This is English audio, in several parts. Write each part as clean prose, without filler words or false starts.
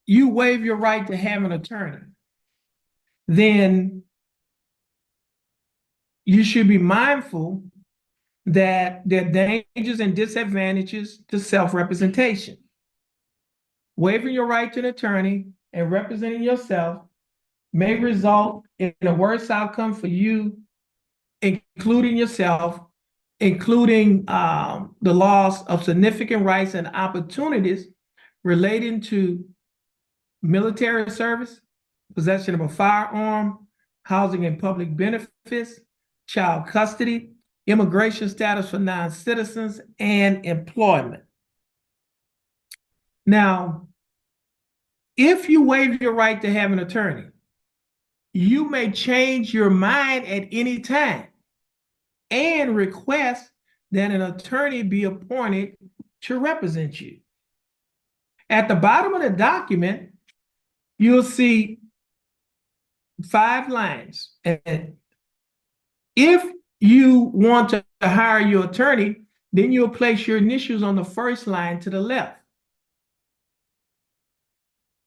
you waive your right to have an attorney, then you should be mindful that there are dangers and disadvantages to self-representation. Waiving your right to an attorney and representing yourself may result in a worse outcome for you, including yourself, including the loss of significant rights and opportunities relating to military service, possession of a firearm, housing and public benefits, child custody, immigration status for non-citizens, and employment. Now, if you waive your right to have an attorney, you may change your mind at any time and request that an attorney be appointed to represent you. At the bottom of the document, you'll see 5 lines. And if you want to hire your attorney, then you'll place your initials on the first line to the left.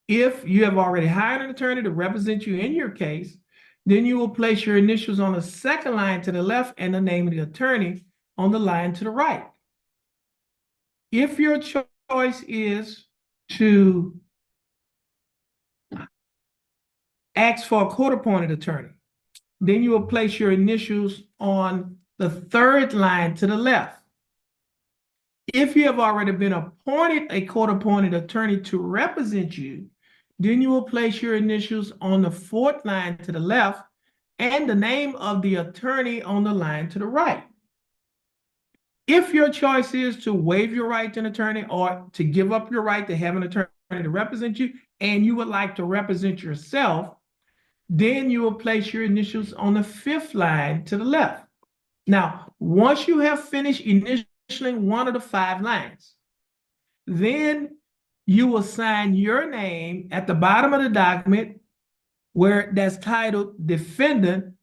If you have already hired an attorney to represent you in your case, then you will place your initials on the second line to the left and the name of the attorney on the line to the right. If your choice is to ask for a court-appointed attorney, then you will place your initials on the third line to the left. If you have already been appointed a court-appointed attorney to represent you, then you will place your initials on the fourth line to the left and the name of the attorney on the line to the right. If your choice is to waive your right to an attorney or to give up your right to have an attorney to represent you, and you would like to represent yourself, then you will place your initials on the fifth line to the left. Now, once you have finished initialing one of the 5 lines, then you will sign your name at the bottom of the document where that's titled defendant,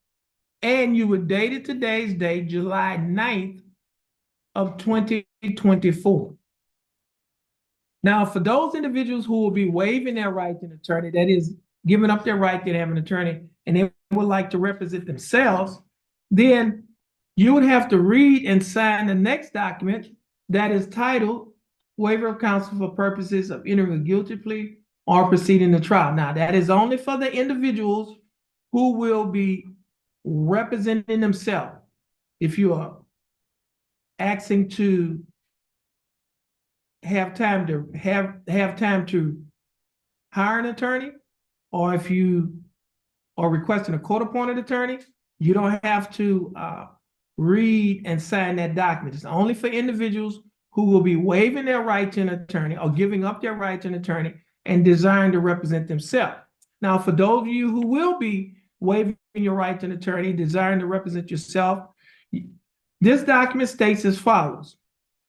and you would date it today's date, July 9th of 2024. Now, for those individuals who will be waiving their right to an attorney, that is, giving up their right to have an attorney, and they would like to represent themselves, then you would have to read and sign the next document that is titled Waiver of Counsel for Purposes of Entering a Guilty Plea or Proceeding to Trial. Now, that is only for the individuals who will be representing themselves. If you are asking to have time to hire an attorney, or if you are requesting a court-appointed attorney, you don't have to read and sign that document. It's only for individuals who will be waiving their right to an attorney or giving up their right to an attorney and desiring to represent themselves. Now, for those of you who will be waiving your right to an attorney, desiring to represent yourself, this document states as follows: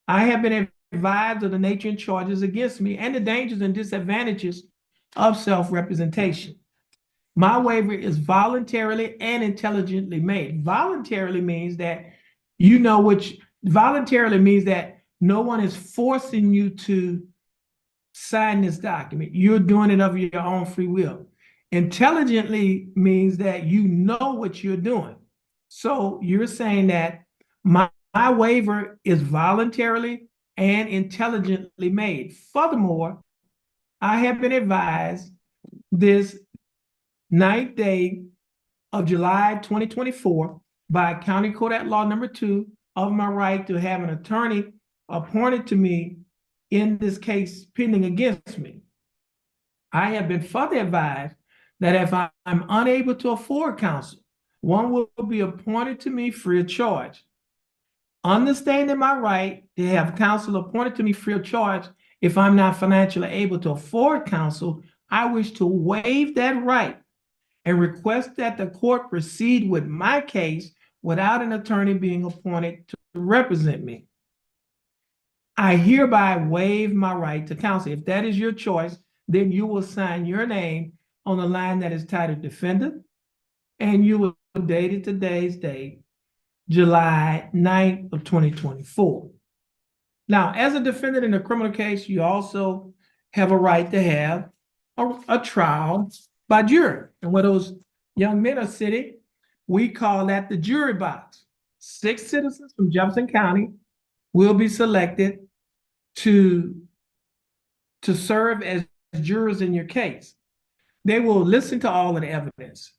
I have been advised of the nature and charges against me and the dangers and disadvantages of self-representation. My waiver is voluntarily and intelligently made. Voluntarily means that voluntarily means that no one is forcing you to sign this document. You're doing it of your own free will. Intelligently means that you know what you're doing. So you're saying that my waiver is voluntarily and intelligently made. Furthermore, I have been advised this 9th day of July 2024 by County Court at Law number 2 of my right to have an attorney appointed to me in this case pending against me. I have been further advised that if I'm unable to afford counsel, one will be appointed to me free of charge. Understanding my right to have counsel appointed to me free of charge, if I'm not financially able to afford counsel, I wish to waive that right and request that the court proceed with my case without an attorney being appointed to represent me. I hereby waive my right to counsel. If that is your choice, then you will sign your name on the line that is titled defendant, and you will date it today's date, July 9th of 2024. Now, as a defendant in a criminal case, you also have a right to have a trial by jury. And where those young men are sitting, we call that the jury box. 6 citizens from Jefferson County will be selected to serve as jurors in your case. They will listen to all of the evidence.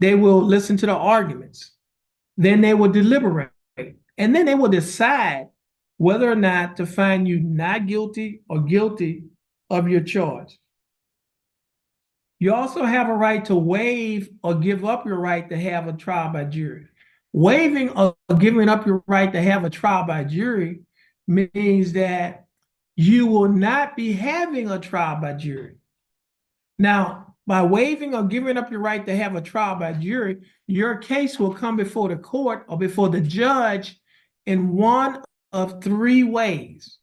They will listen to the arguments. Then they will deliberate. And then they will decide whether or not to find you not guilty or guilty of your charge. You also have a right to waive or give up your right to have a trial by jury. Waiving or giving up your right to have a trial by jury means that you will not be having a trial by jury. Now, by waiving or giving up your right to have a trial by jury, your case will come before the court or before the judge in one of 3 ways.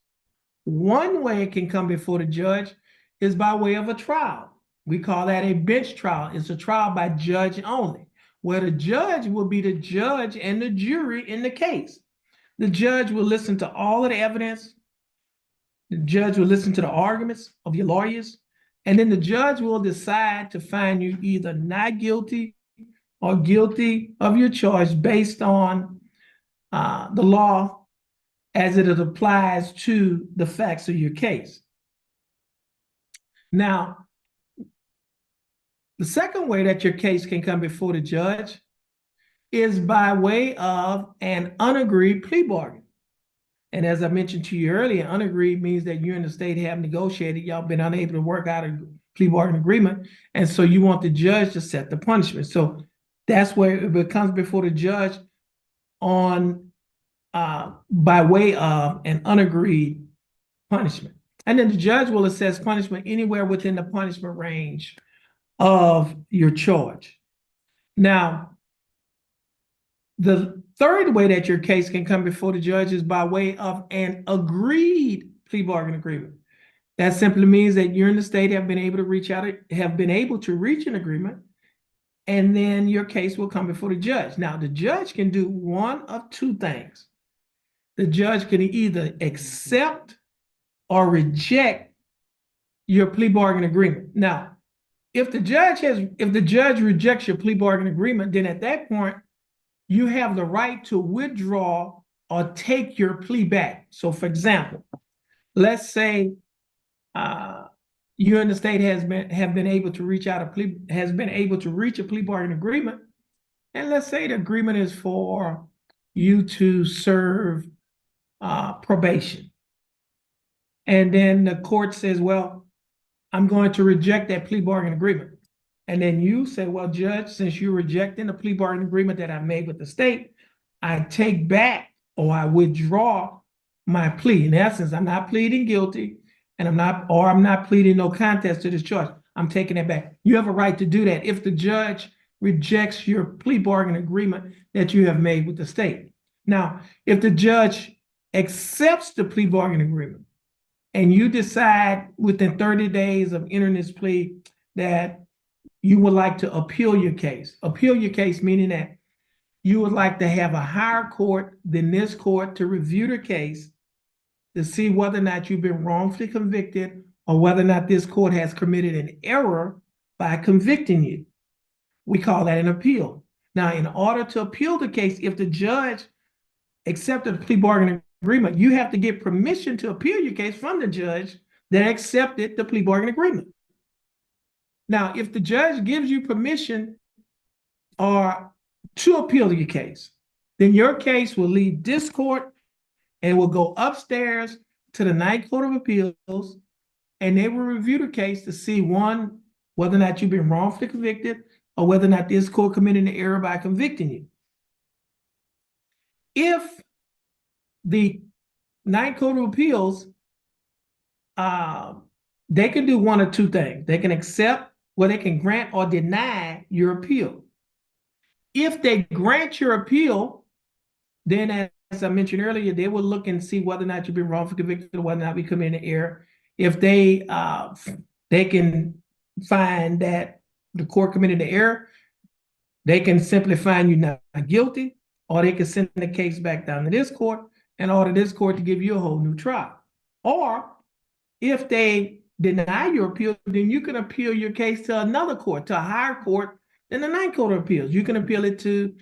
One way it can come before the judge is by way of a trial. We call that a bench trial. It's a trial by judge only, where the judge will be the judge and the jury in the case. The judge will listen to all of the evidence. The judge will listen to the arguments of your lawyers. And then the judge will decide to find you either not guilty or guilty of your charge based on the law as it applies to the facts of your case. Now, the second way that your case can come before the judge is by way of an unagreed plea bargain. And as I mentioned to you earlier, unagreed means that you and the state have negotiated, y'all been unable to work out a plea bargain agreement, and so you want the judge to set the punishment. So that's where it comes before the judge on by way of an unagreed punishment. And then the judge will assess punishment anywhere within the punishment range of your charge. Now, the third way that your case can come before the judge is by way of an agreed plea bargain agreement. That simply means that you and the state have been able to reach an agreement, and then your case will come before the judge. Now, the judge can do one of 2 things. The judge can either accept or reject your plea bargain agreement. Now, if the judge rejects your plea bargain agreement, then at that point, you have the right to withdraw or take your plea back. So, for example, let's say you and the state have been able to reach a plea bargain agreement, and let's say the agreement is for you to serve probation, and then the court says, "Well, I'm going to reject that plea bargain agreement." And then you say, "Well, judge, since you're rejecting the plea bargain agreement that I made with the state, I take back or I withdraw my plea. In essence, I'm not pleading guilty, and I'm not pleading no contest to this charge. I'm taking it back." You have a right to do that if the judge rejects your plea bargain agreement that you have made with the state. Now, if the judge accepts the plea bargain agreement and you decide within 30 days of entering this plea that you would like to appeal your case meaning that you would like to have a higher court than this court to review the case to see whether or not you've been wrongfully convicted or whether or not this court has committed an error by convicting you. We call that an appeal. Now, in order to appeal the case, if the judge accepted the plea bargain agreement, you have to get permission to appeal your case from the judge that accepted the plea bargain agreement. Now, if the judge gives you permission to appeal your case, then your case will leave this court and will go upstairs to the Ninth Court of Appeals, and they will review the case to see, one, whether or not you've been wrongfully convicted or whether or not this court committed an error by convicting you. If the Ninth Court of Appeals, they can do one of 2 things. They can accept, or they can grant or deny your appeal. If they grant your appeal, then as I mentioned earlier, they will look and see whether or not you've been wrongfully convicted or whether or not we committed an error. If they can find that the court committed an error, they can simply find you not guilty, or they can send the case back down to this court and order this court to give you a whole new trial. Or if they deny your appeal, then you can appeal your case to another court, to a higher court than the Ninth Court of Appeals. You can appeal it to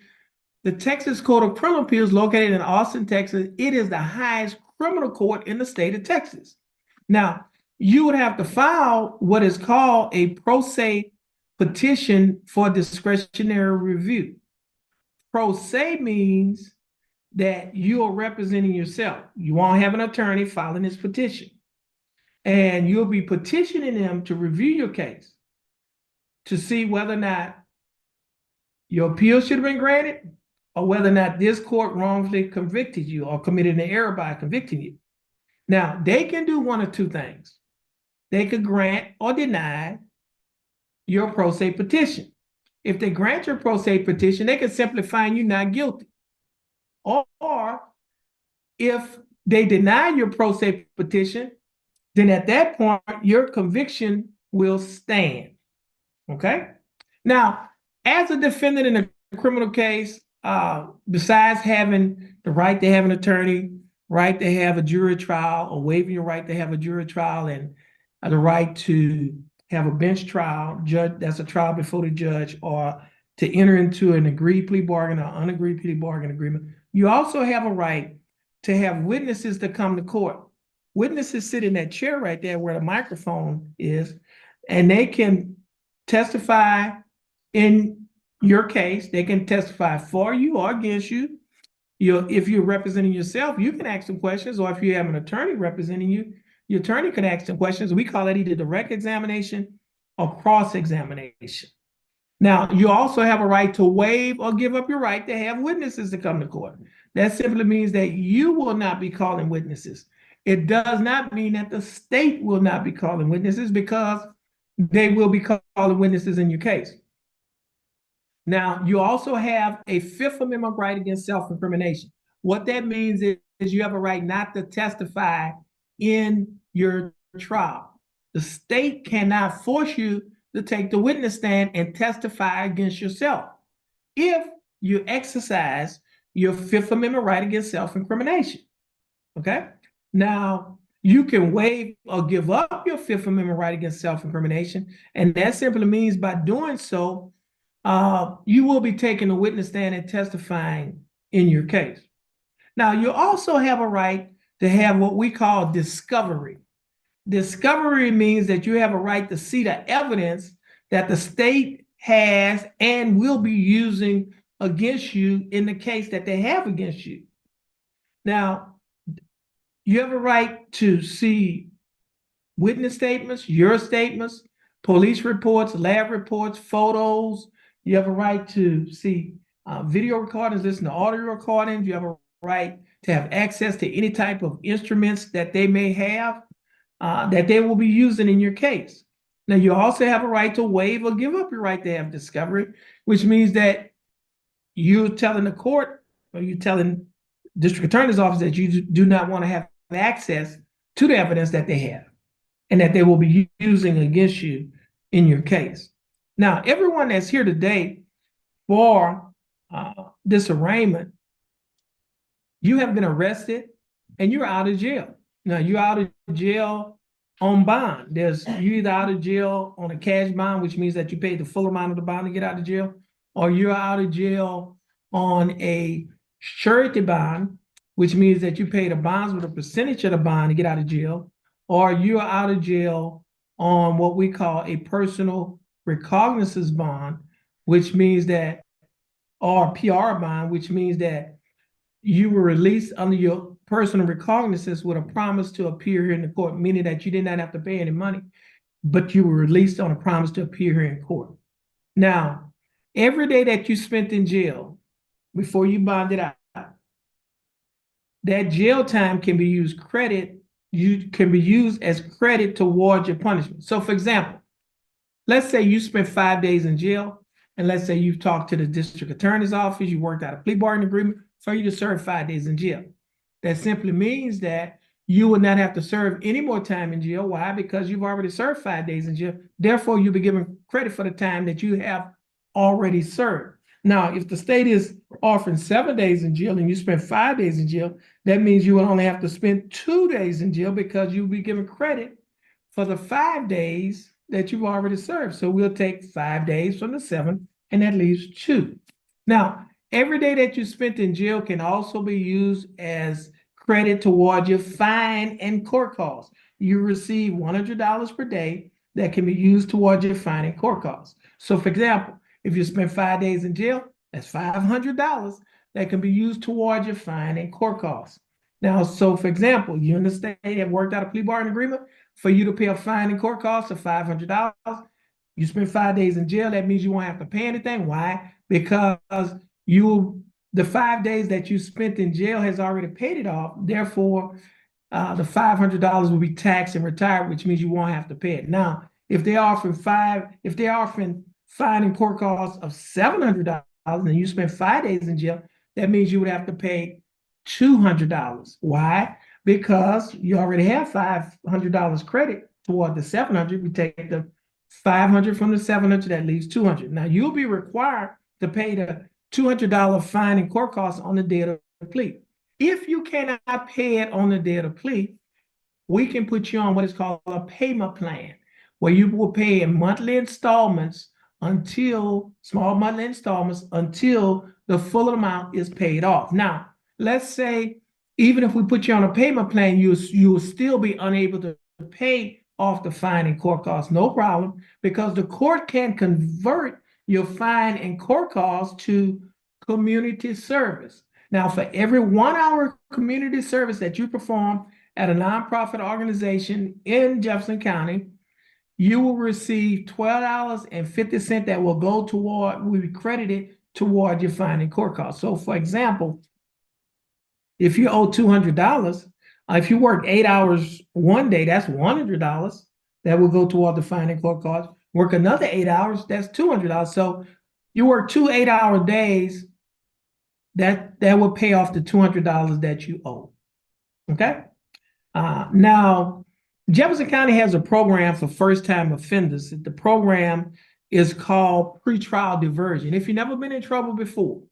the Texas Court of Criminal Appeals, located in Austin, Texas. It is the highest criminal court in the state of Texas. Now, you would have to file what is called a pro se petition for discretionary review. Pro se means that you are representing yourself. You won't have an attorney filing this petition. And you'll be petitioning them to review your case to see whether or not your appeal should have been granted, or whether or not this court wrongfully convicted you or committed an error by convicting you. Now, they can do one of two things. They could grant or deny your pro se petition. If they grant your pro se petition, they can simply find you not guilty. Or if they deny your pro se petition, then at that point, your conviction will stand. Okay? Now, as a defendant in a criminal case, besides having the right to have an attorney, right to have a jury trial, or waiving your right to have a jury trial, and the right to have a bench trial, judge, that's a trial before the judge, or to enter into an agreed plea bargain or unagreed plea bargain agreement, you also have a right to have witnesses to come to court. Witnesses sit in that chair right there where the microphone is, and they can testify in your case. They can testify for you or against you. If you're representing yourself, you can ask them questions, or if you have an attorney representing you, your attorney can ask them questions. We call it either direct examination or cross-examination. Now, you also have a right to waive or give up your right to have witnesses to come to court. That simply means that you will not be calling witnesses. It does not mean that the state will not be calling witnesses, because they will be calling witnesses in your case. Now, you also have a Fifth Amendment right against self-incrimination. What that means is you have a right not to testify in your trial. The state cannot force you to take the witness stand and testify against yourself if you exercise your Fifth Amendment right against self-incrimination. Okay? Now, you can waive or give up your Fifth Amendment right against self-incrimination, and that simply means by doing so, you will be taking the witness stand and testifying in your case. Now, you also have a right to have what we call discovery. Discovery means that you have a right to see the evidence that the state has and will be using against you in the case that they have against you. Now, you have a right to see witness statements, your statements, police reports, lab reports, photos. You have a right to see video recordings, listen to audio recordings. You have a right to have access to any type of instruments that they may have that they will be using in your case. Now, you also have a right to waive or give up your right to have discovery, which means that you're telling the court, or you're telling district attorney's office, that you do not want to have access to the evidence that they have and that they will be using against you in your case. Now, everyone that's here today for this arraignment, you have been arrested and you're out of jail. Now, you're out of jail on bond. You're either out of jail on a cash bond, which means that you paid the full amount of the bond to get out of jail, or you're out of jail on a surety bond, which means that you paid a bond with a percentage of the bond to get out of jail, or you're out of jail on what we call a personal recognizance bond, which means that, or PR bond, which means that you were released under your personal recognizance with a promise to appear here in the court, meaning that you did not have to pay any money, but you were released on a promise to appear here in court. Now, every day that you spent in jail before you bonded out, that jail time can be used as credit towards your punishment. So, for example, let's say you spent 5 days in jail, and let's say you've talked to the district attorney's office, you worked out a plea bargaining agreement for you to serve 5 days in jail. That simply means that you will not have to serve any more time in jail. Why? Because you've already served 5 days in jail. Therefore, you'll be given credit for the time that you have already served. Now, if the state is offering 7 days in jail and you spend 5 days in jail, that means you will only have to spend 2 days in jail, because you'll be given credit for the 5 days that you've already served. So we'll take 5 days from the 7, and that leaves 2. Now, every day that you spent in jail can also be used as credit toward your fine and court costs. You receive $100 per day that can be used toward your fine and court costs. So, for example, if you spend 5 days in jail, that's $500 that can be used toward your fine and court costs. Now, so for example, you and the state have worked out a plea bargain agreement for you to pay a fine and court costs of $500. You spend 5 days in jail, that means you won't have to pay anything. Why? Because the 5 days that you spent in jail has already paid it off. Therefore, the $500 will be taxed and retired, which means you won't have to pay it. Now, if they're offering fine and court costs of $700 and you spend 5 days in jail, that means you would have to pay $200. Why? Because you already have $500 credit toward the $700. We take the $500 from the $700, that leaves $200. Now you'll be required to pay the $200 fine and court costs on the day of the plea. If you cannot pay it on the day of the plea, we can put you on what is called a payment plan, where you will pay in monthly installments small monthly installments until the full amount is paid off. Now, let's say even if we put you on a payment plan, you will still be unable to pay off the fine and court costs. No problem, because the court can convert your fine and court costs to community service. Now, for every 1 hour community service that you perform at a nonprofit organization in Jefferson County, you will receive $12.50 that will be credited toward your fine and court costs. So, for example, if you owe $200, if you work 8 hours one day, that's $100 that will go toward the fine and court costs. Work another 8 hours, that's $200. So you work 2 8-hour days, that will pay off the $200 that you owe. Okay. Now, Jefferson County has a program for first-time offenders. The program is called pretrial diversion. If you've never been in trouble before,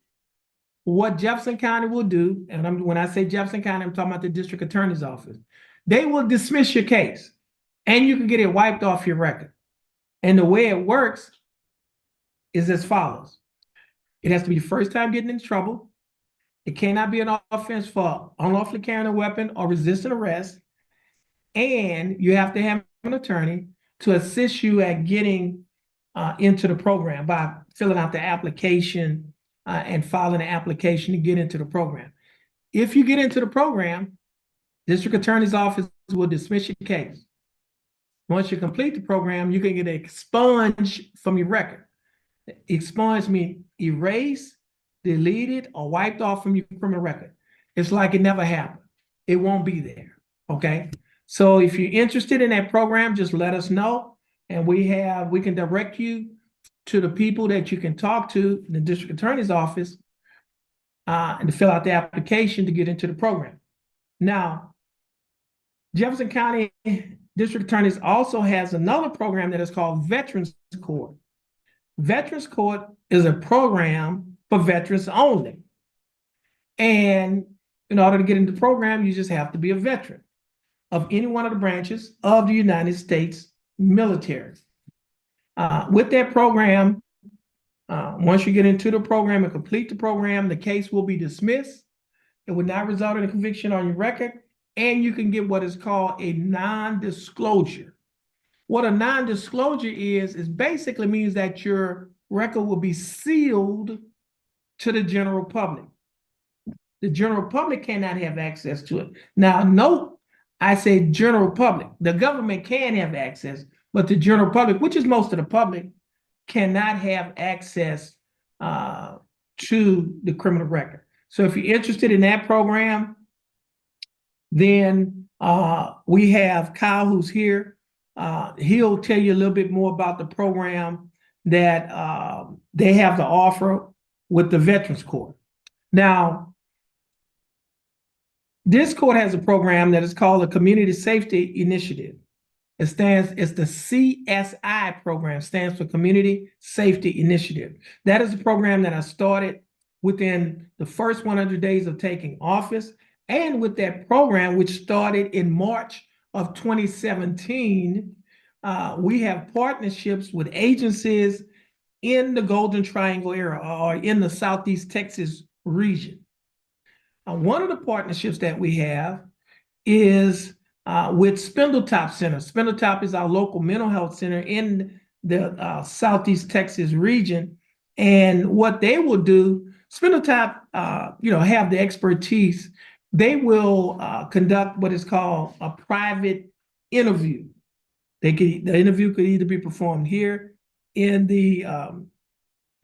what Jefferson County will do, and when I say Jefferson County, I'm talking about the district attorney's office, they will dismiss your case and you can get it wiped off your record. And the way it works is as follows. It has to be the first time getting in trouble. It cannot be an offense for unlawfully carrying a weapon or resisting arrest. And you have to have an attorney to assist you at getting into the program by filling out the application and filing an application to get into the program. If you get into the program, district attorney's office will dismiss your case. Once you complete the program, you can get expunged from your record. Expunged means erased, deleted, or wiped off from your criminal record. It's like it never happened. It won't be there, okay? So if you're interested in that program, just let us know, and we can direct you to the people that you can talk to in the district attorney's office and to fill out the application to get into the program. Now, Jefferson County District Attorneys also has another program that is called Veterans Court. Veterans Court is a program for veterans only. And in order to get into the program, you just have to be a veteran of any one of the branches of the United States military. With that program, once you get into the program and complete the program, the case will be dismissed. It will not result in a conviction on your record, and you can get what is called a non-disclosure. What a non-disclosure is basically means that your record will be sealed to the general public. The general public cannot have access to it. Now, note, I say general public. The government can have access, but the general public, which is most of the public, cannot have access to the criminal record. So if you're interested in that program, then we have Kyle who's here. He'll tell you a little bit more about the program that they have to offer with the Veterans Court. Now, this court has a program that is called the Community Safety Initiative. It's the CSI program, stands for Community Safety Initiative. That is a program that I started within the first 100 days of taking office. And with that program, which started in March of 2017, we have partnerships with agencies in the Golden Triangle area or in the Southeast Texas region. One of the partnerships that we have is with Spindletop Center. Spindletop is our local mental health center in the Southeast Texas region. And what they will do, Spindletop, have the expertise. They will conduct what is called a private interview. The interview could either be performed here in the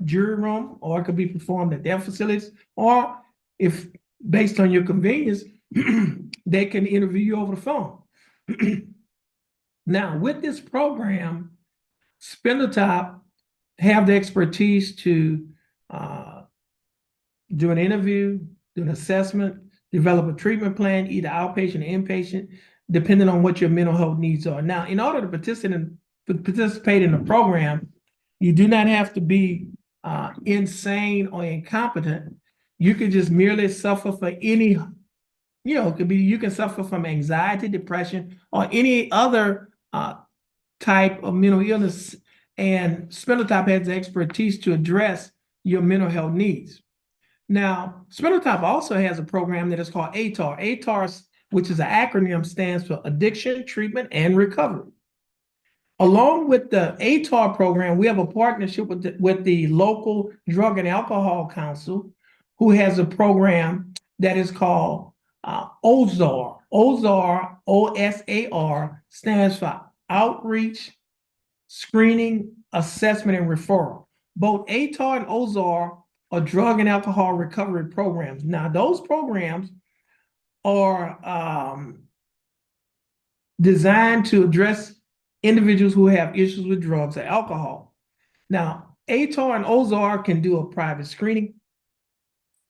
jury room, or it could be performed at their facilities, or if based on your convenience, they can interview you over the phone. Now, with this program, Spindletop have the expertise to do an interview, do an assessment, develop a treatment plan, either outpatient or inpatient, depending on what your mental health needs are. Now, in order to participate in the program, you do not have to be insane or incompetent. You could just merely suffer for any, it could be you can suffer from anxiety, depression, or any other type of mental illness. And Spindletop has the expertise to address your mental health needs. Now, Spindletop also has a program that is called ATAR. ATAR, which is an acronym, stands for Addiction, Treatment, and Recovery. Along with the ATAR program, we have a partnership with the local Drug and Alcohol Council, who has a program that is called OSAR. OSAR, OSAR, stands for Outreach, Screening, Assessment, and Referral. Both ATAR and OSAR are drug and alcohol recovery programs. Now, those programs are designed to address individuals who have issues with drugs or alcohol. Now, ATAR and OSAR can do a private screening,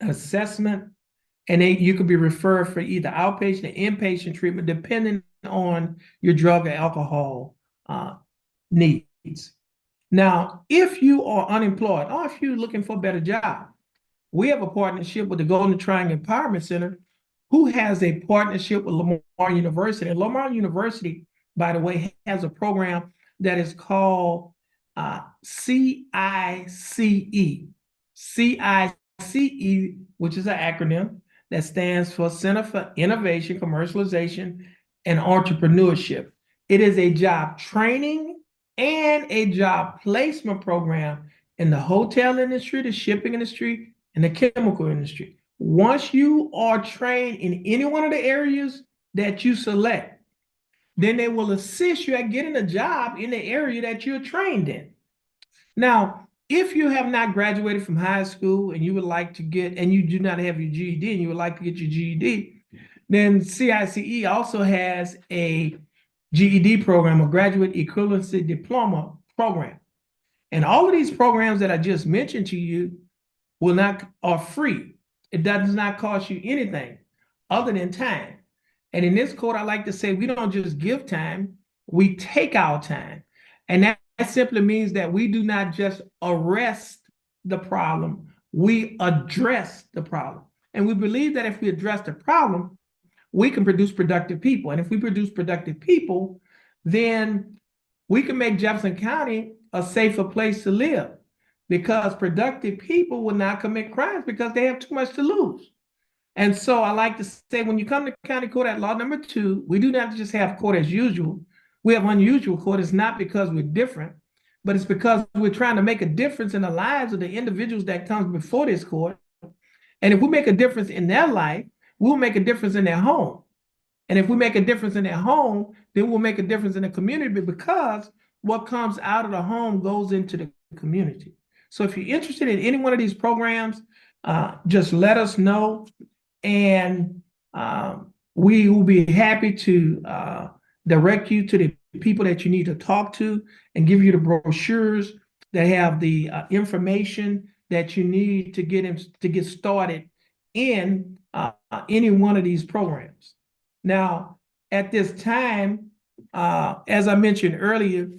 assessment, and you could be referred for either outpatient or inpatient treatment, depending on your drug or alcohol needs. Now, if you are unemployed or if you're looking for a better job, we have a partnership with the Golden Triangle Empowerment Center, who has a partnership with Lamar University. And Lamar University, by the way, has a program that is called CICE. CICE, which is an acronym that stands for Center for Innovation, Commercialization, and Entrepreneurship. It is a job training and a job placement program in the hotel industry, the shipping industry, and the chemical industry. Once you are trained in any one of the areas that you select, then they will assist you at getting a job in the area that you're trained in. Now, if you have not graduated from high school and you would like to get, and you do not have your GED and you would like to get your GED, then CICE also has a GED program, a graduate equivalency diploma program. And all of these programs that I just mentioned to you are free. It does not cost you anything other than time. And in this code, I like to say we don't just give time, we take our time. And that simply means that we do not just arrest the problem, we address the problem. And we believe that if we address the problem, we can produce productive people. And if we produce productive people, then we can make Jefferson County a safer place to live, because productive people will not commit crimes because they have too much to lose. And so I like to say, when you come to county court at law number 2, we do not just have court as usual. We have unusual court. It's not because we're different, but it's because we're trying to make a difference in the lives of the individuals that comes before this court. And if we make a difference in their life, we'll make a difference in their home. And if we make a difference in their home, then we'll make a difference in the community, because what comes out of the home goes into the community. So if you're interested in any one of these programs, just let us know, and we will be happy to direct you to the people that you need to talk to and give you the brochures that have the information that you need to get started in any one of these programs. Now, at this time, as I mentioned earlier,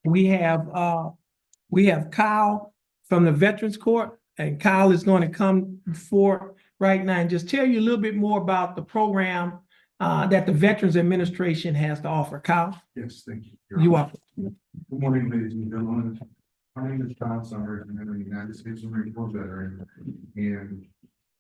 we have Kyle from the Veterans Court, and Kyle is going to come forward right now and just tell you a little bit more about the program that the Veterans Administration has to offer. Kyle, Yes, thank you. you are. Good morning, ladies and gentlemen. My name is Kyle Summers, and I'm a United States Marine Corps veteran, and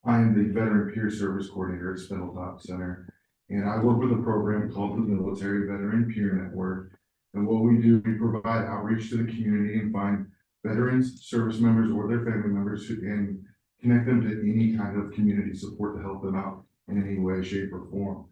I am the Veteran Peer Service Coordinator at Spindletop Center. And I work with a program called the Military Veteran Peer Network. And what we do, we provide outreach to the community and find veterans, service members, or their family members and connect them to any kind of community support to help them out in any way, shape, or form.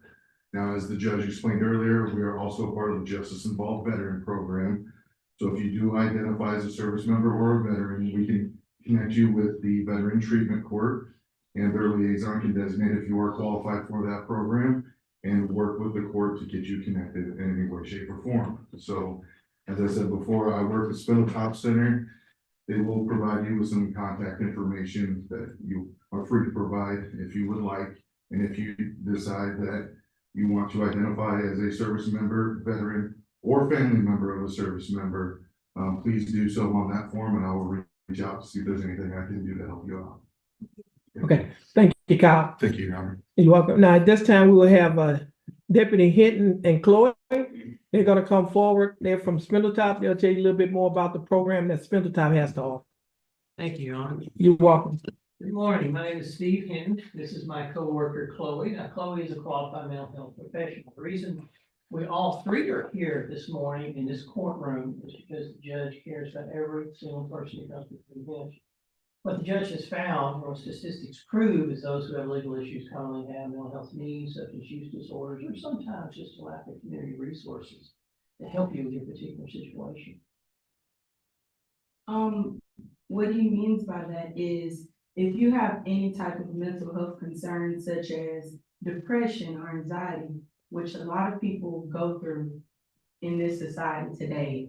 Now, as the judge explained earlier, we are also part of the Justice Involved Veteran Program. So if you do identify as a service member or a veteran, we can connect you with the Veteran Treatment Court, and their liaison can designate if you are qualified for that program and work with the court to get you connected in any way, shape, or form. So, as I said before, I work at Spindletop Center. They will provide you with some contact information that you are free to provide if you would like. And if you decide that you want to identify as a service member, veteran, or family member of a service member, please do so on that form, and I will reach out to see if there's anything I can do to help you out. Okay, thank you, Kyle. Thank you, Your Honor. You're welcome. Now, at this time, we will have Deputy Hinton and Chloe. They're going to come forward. They're from Spindletop. They'll tell you a little bit more about the program that Spindletop has to offer. Thank you, Your Honor. You're welcome. Good morning. My name is Steve Hinton. This is my coworker Chloe. Now, Chloe is a qualified mental health professional. The reason we all three are here this morning in this courtroom is because the judge cares about every single person who comes before the bench. What the judge has found, or statistics prove, is those who have legal issues commonly have mental health needs such as use disorders, or sometimes just a lack of community resources to help you with your particular situation. What he means by that is if you have any type of mental health concerns such as depression or anxiety, which a lot of people go through in this society today,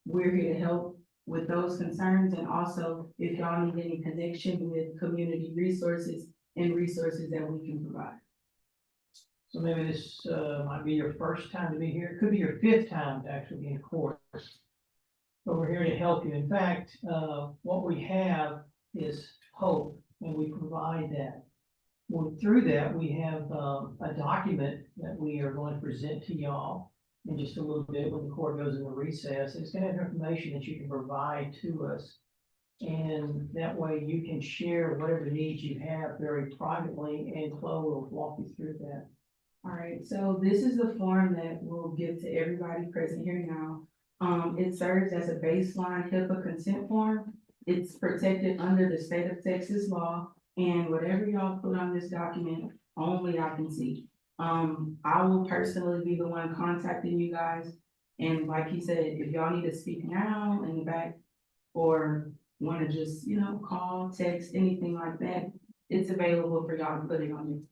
we're here to help with those concerns. And also if y'all need any connection with community resources and resources that we can provide. So maybe this might be your first time to be here. It could be your fifth time to actually be in court. But we're here to help you. In fact, what we have is hope, and we provide that. Well, through that, we have a document that we are going to present to y'all in just a little bit when the court goes into recess. It's going to have information that you can provide to us. And that way you can share whatever needs you have very privately, and Chloe will walk you through that. All right, so this is the form that we'll give to everybody present here now. It serves as a baseline HIPAA consent form. It's protected under the state of Texas law, and whatever y'all put on this document, only I can see. I will personally be the one contacting you guys. And like he said, if y'all need to speak now in the back or want to just, call, text, anything like that, it's available for y'all to put it on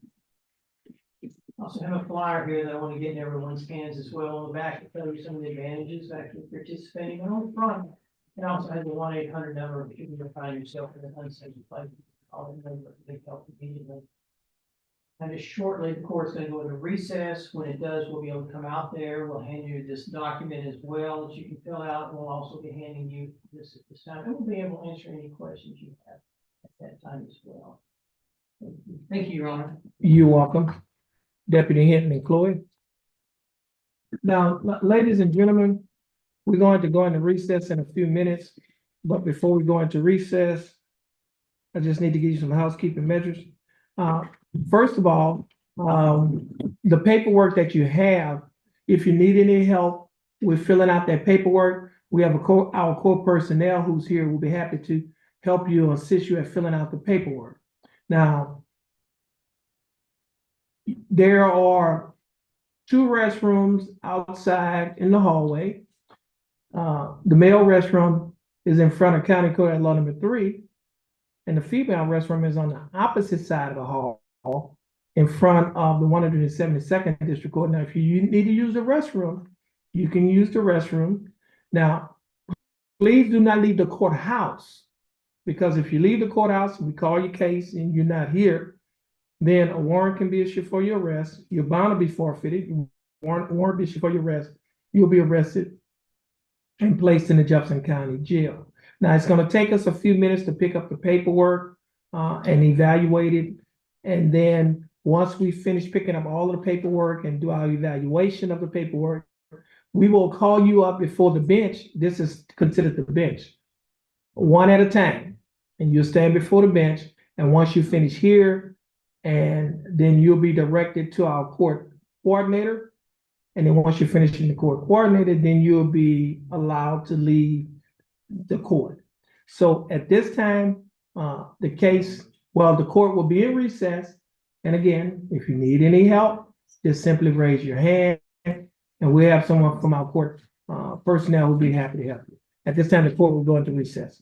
it. Also have a flyer here that I want to get in everyone's hands as well. On the back, it tells you some of the advantages of actually participating. And on the front, it also has a 1-800 number if you can find yourself in an unsafe place. Call that number, they help immediately. And just shortly, the court's going to go into recess. When it does, we'll be able to come out there. We'll hand you this document as well that you can fill out. And we'll also be handing you this at this time. And we'll be able to answer any questions you have at that time as well. Thank you, Your Honor. You're welcome. Deputy Hinton and Chloe. Now, ladies and gentlemen, we're going to go into recess in a few minutes. But before we go into recess, I just need to give you some housekeeping measures. First of all, the paperwork that you have, if you need any help with filling out that paperwork, we have our core personnel who's here will be happy to help you, assist you at filling out the paperwork. Now, there are 2 restrooms outside in the hallway. The male restroom is in front of County Court at Law number 3, and the female restroom is on the opposite side of the hall in front of the 172nd District Court. Now, if you need to use the restroom, you can use the restroom. Now, please do not leave the courthouse, because if you leave the courthouse, we call your case and you're not here, then a warrant can be issued for your arrest. Your bond will be forfeited. Warrant be issued for your arrest. You'll be arrested and placed in the Jefferson County Jail. Now, it's going to take us a few minutes to pick up the paperwork and evaluate it. And then once we finish picking up all of the paperwork and do our evaluation of the paperwork, we will call you up before the bench. This is considered the bench, one at a time. And you'll stand before the bench. And once you finish here, and then you'll be directed to our court coordinator. And then once you finish in the court coordinator, then you'll be allowed to leave the court. So at this time, the court will be in recess. And again, if you need any help, just simply raise your hand and we have someone from our court personnel who'll be happy to help you. At this time, the court will go into recess.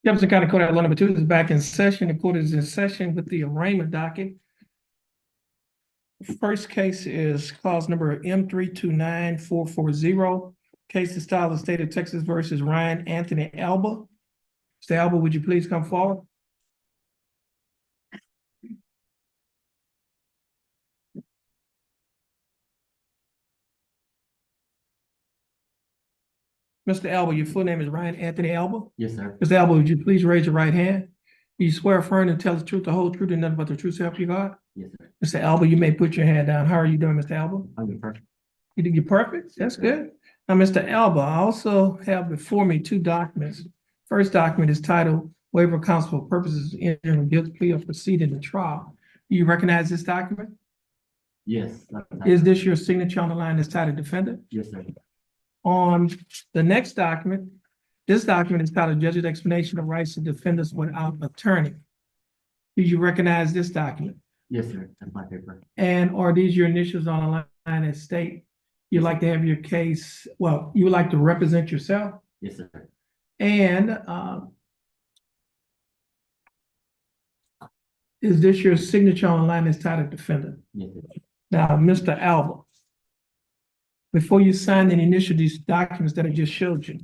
Jefferson County Court at Law number 2 is back in session. The court is in session with the arraignment docket. First case is clause number M329440. Case is styled the state of Texas versus Ryan Anthony Alba. Mr. Alba, would you please come forward? Mr. Alba, your full name is Ryan Anthony Alba? Yes, sir. Mr. Alba, would you please raise your right hand? Do you swear affirm to tell the truth, the whole truth, and nothing but the truth, so help you God? Yes, sir. Mr. Alba, you may put your hand down. How are you doing, Mr. Alba? I'm doing perfect. You think you're perfect? That's good. Now, Mr. Alba, I also have before me 2 documents. First document is titled Waiver of Counsel for Purposes of Entering a Guilty Plea or Proceeding to Trial. Do you recognize this document? Yes. Is this your signature on the line that's titled Defendant? Yes, sir. On the next document, this document is titled Judge's Explanation of Rights to Defendants Without Attorney. Do you recognize this document? Yes, sir. That's my paper. And are these your initials on the line that state you'd like to have your case, well, you would like to represent yourself? Yes, sir. And is this your signature on the line that's titled Defendant? Yes, sir. Now, Mr. Alba, before you sign and initial these documents that I just showed you,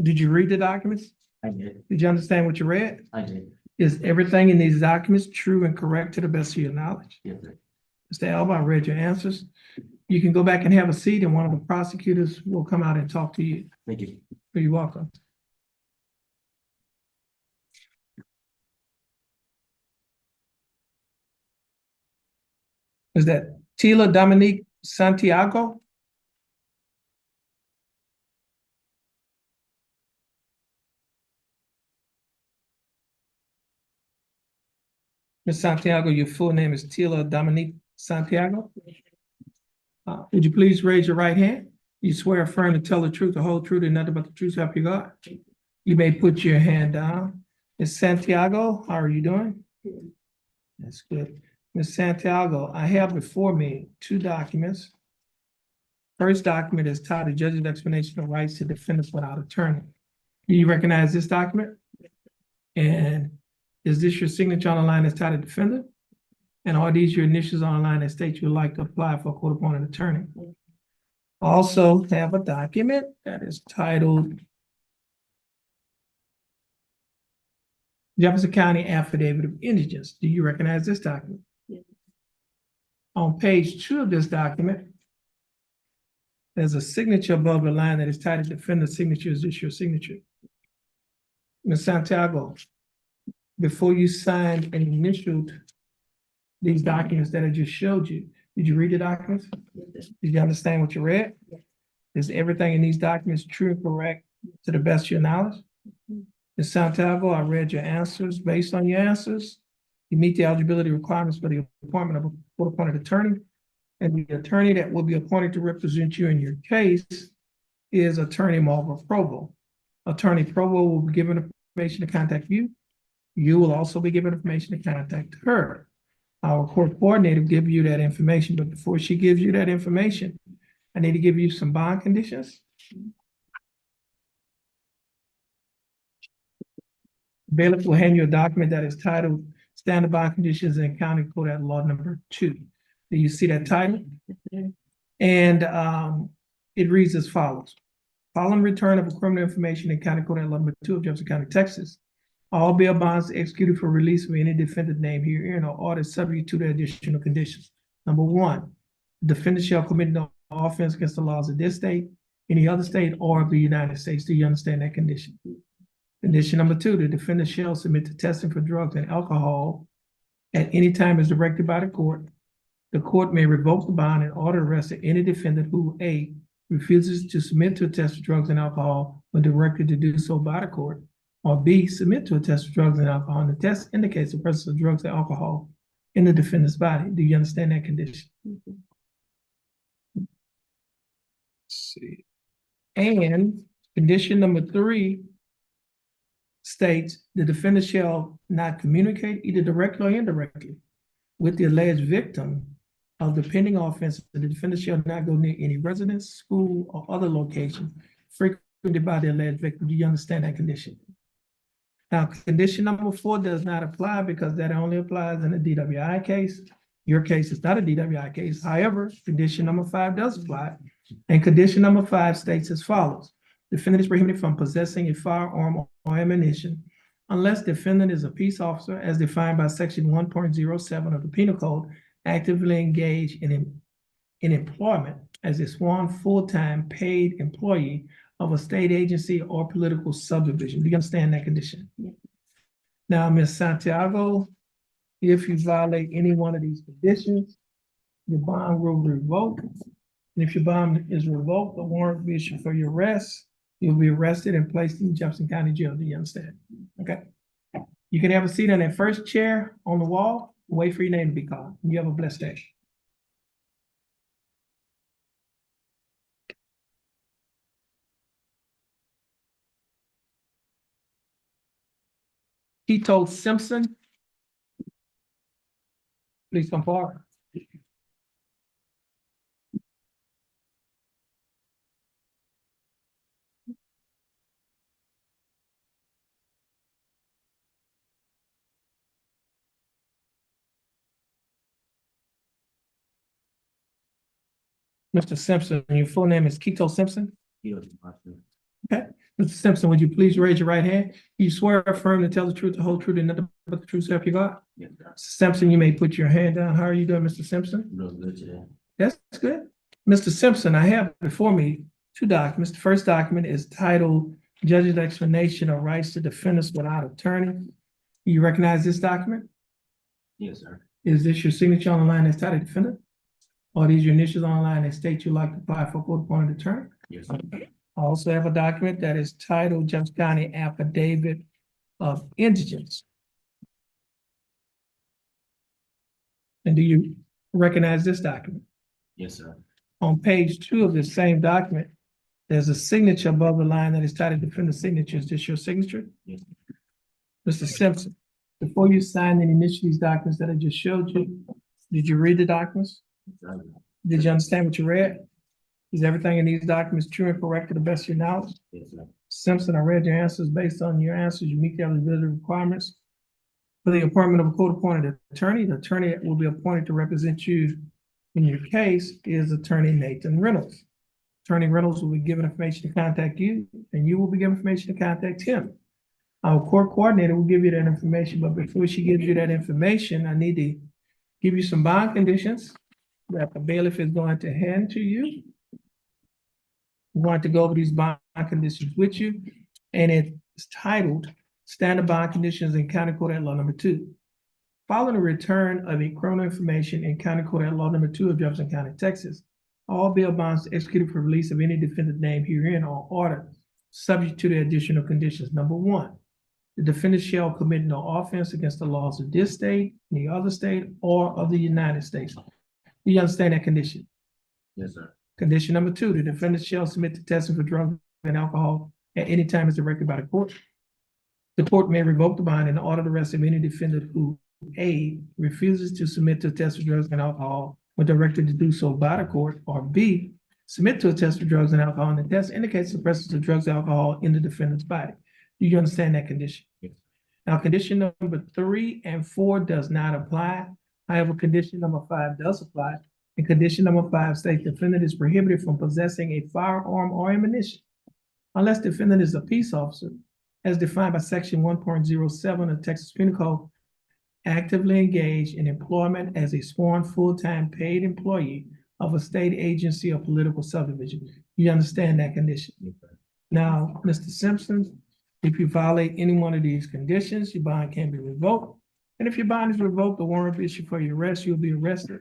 did you read the documents? I did. Did you understand what you read? I did. Is everything in these documents true and correct to the best of your knowledge? Yes, sir. Mr. Alba, I read your answers. You can go back and have a seat, and one of the prosecutors will come out and talk to you. Thank you. You're welcome. Is that Tila Dominique Santiago? Ms. Santiago, your full name is Tila Dominique Santiago? Would you please raise your right hand? You swear affirm to tell the truth, the whole truth, and nothing but the truth, so help you God? You may put your hand down. Ms. Santiago, how are you doing? That's good. Ms. Santiago, I have before me 2 documents. First document is titled Judge's Explanation of Rights to Defendants Without Attorney. Do you recognize this document? And is this your signature on the line that's titled Defendant? And are these your initials on the line that state you would like to apply for a court-appointed attorney? Also have a document that is titled Jefferson County Affidavit of Indigence. Do you recognize this document? Yes. On page 2 of this document, there's a signature above the line that is titled Defendant Signature. Is this your signature? Ms. Santiago, before you signed and initialed these documents that I just showed you, did you read the documents? Yes, sir. Did you understand what you read? Yes. Is everything in these documents true and correct to the best of your knowledge? Ms. Santiago, I read your answers. Based on your answers, you meet the eligibility requirements for the appointment of a court-appointed attorney. And the attorney that will be appointed to represent you in your case is Attorney Marva Provo. Attorney Provo will be given information to contact you. You will also be given information to contact her. Our court coordinator will give you that information, but before she gives you that information, I need to give you some bond conditions. Bailiff will hand you a document that is titled Standard Bond Conditions in County Code at Law number 2. Do you see that title? And it reads as follows. Following return of a criminal information in County Code at Law number 2 of Jefferson County, Texas, all bail bonds executed for release of any defendant named herein are ordered subject to the additional conditions. Number 1, the defendant shall commit no offense against the laws of this state, any other state, or of the United States. Do you understand that condition? Condition number 2, the defendant shall submit to testing for drugs and alcohol at any time as directed by the court. The court may revoke the bond and order arrest of any defendant who A, refuses to submit to a test for drugs and alcohol when directed to do so by the court, or B, submit to a test for drugs and alcohol, and the test indicates the presence of drugs and alcohol in the defendant's body. Do you understand that condition? Let's see. And condition number 3 states the defendant shall not communicate either directly or indirectly with the alleged victim of the pending offense. The defendant shall not go near any residence, school, or other location frequented by the alleged victim. Do you understand that condition? Now, condition number 4 does not apply because that only applies in a DWI case. Your case is not a DWI case. However, condition number 5 does apply. And condition number 5 states as follows. Defendant is prohibited from possessing a firearm or ammunition unless defendant is a peace officer as defined by section 1.07 of the Penal Code, actively engaged in employment as a sworn full-time paid employee of a state agency or political subdivision. Do you understand that condition? Yeah. Now, Ms. Santiago, if you violate any one of these conditions, your bond will revoke. And if your bond is revoked, the warrant will be issued for your arrest. You'll be arrested and placed in Jefferson County Jail. Do you understand? Okay. You can have a seat on that first chair on the wall. Wait for your name to be called. You have a blessed day. Tito Simpson. Please come forward. Mr. Simpson, your full name is Tito Simpson? Yes, Master. Okay. Mr. Simpson, would you please raise your right hand? You swear or affirm to tell the truth, the whole truth, and nothing but the truth, so help you God? Yes, sir. Simpson, you may put your hand down. How are you doing, Mr. Simpson? Real good today. That's good. Mr. Simpson, I have before me 2 documents. The first document is titled Judge's Explanation of Rights to Defendants Without Attorney. You recognize this document? Yes, sir. Is this your signature on the line that's titled defendant? Or are these your initials on the line that state you'd like to apply for court-appointed attorney? Yes, sir. I also have a document that is titled Jefferson County Affidavit of Indigence. And do you recognize this document? Yes, sir. On page 2 of this same document, there's a signature above the line that is titled defendant signature. Is this your signature? Yes. Mr. Simpson, before you sign and initial these documents that I just showed you, did you read the documents? Yes, sir. Did you understand what you read? Is everything in these documents true and correct to the best of your knowledge? Yes, sir. Simpson, I read your answers. Based on your answers, you meet the eligibility requirements. For the appointment of a court-appointed attorney, the attorney that will be appointed to represent you in your case is Attorney Nathan Reynolds. Attorney Reynolds will be given information to contact you, and you will be given information to contact him. Our court coordinator will give you that information, but before she gives you that information, I need to give you some bond conditions that the bailiff is going to hand to you. We want to go over these bond conditions with you, and it's titled Standard Bond Conditions in County Court at Law Number 2. Following the return of a criminal information in County Court at Law Number 2 of Jefferson County, Texas, all bail bonds executed for release of any defendant named herein are ordered, subject to the additional conditions. Number 1, the defendant shall commit no offense against the laws of this state, any other state, or of the United States. Do you understand that condition? Yes, sir. Condition number 2, the defendant shall submit to testing for drugs and alcohol at any time as directed by the court. The court may revoke the bond and order the arrest of any defendant who, A, refuses to submit to a test for drugs and alcohol when directed to do so by the court, or B, submit to a test for drugs and alcohol and the test indicates the presence of drugs and alcohol in the defendant's body. Do you understand that condition? Yes. Now, condition number 3 and 4 does not apply. However, condition number 5 does apply. And condition number 5 states defendant is prohibited from possessing a firearm or ammunition unless defendant is a peace officer, as defined by section 1.07 of Texas Penal Code, actively engaged in employment as a sworn full-time paid employee of a state agency or political subdivision. You understand that condition? Yes, sir. Now, Mr. Simpson, if you violate any one of these conditions, your bond can be revoked. And if your bond is revoked, the warrant will be issued for your arrest. You'll be arrested,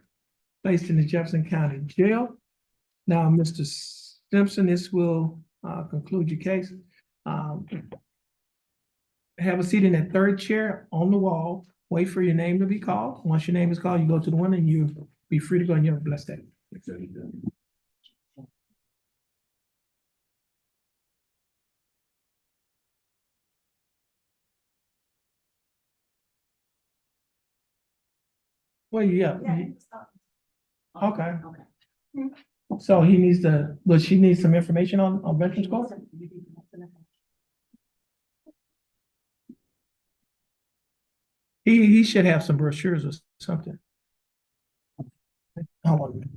placed in the Jefferson County Jail. Now, Mr. Simpson, this will conclude your case. Have a seat in that third chair on the wall. Wait for your name to be called. Once your name is called, you go to the one and you be free to go and you have a blessed day. Yes, sir. Well, yeah. Okay. Okay. So he needs to, but she needs some information on Veterans Court? He should have some brochures or something. Hold on a minute.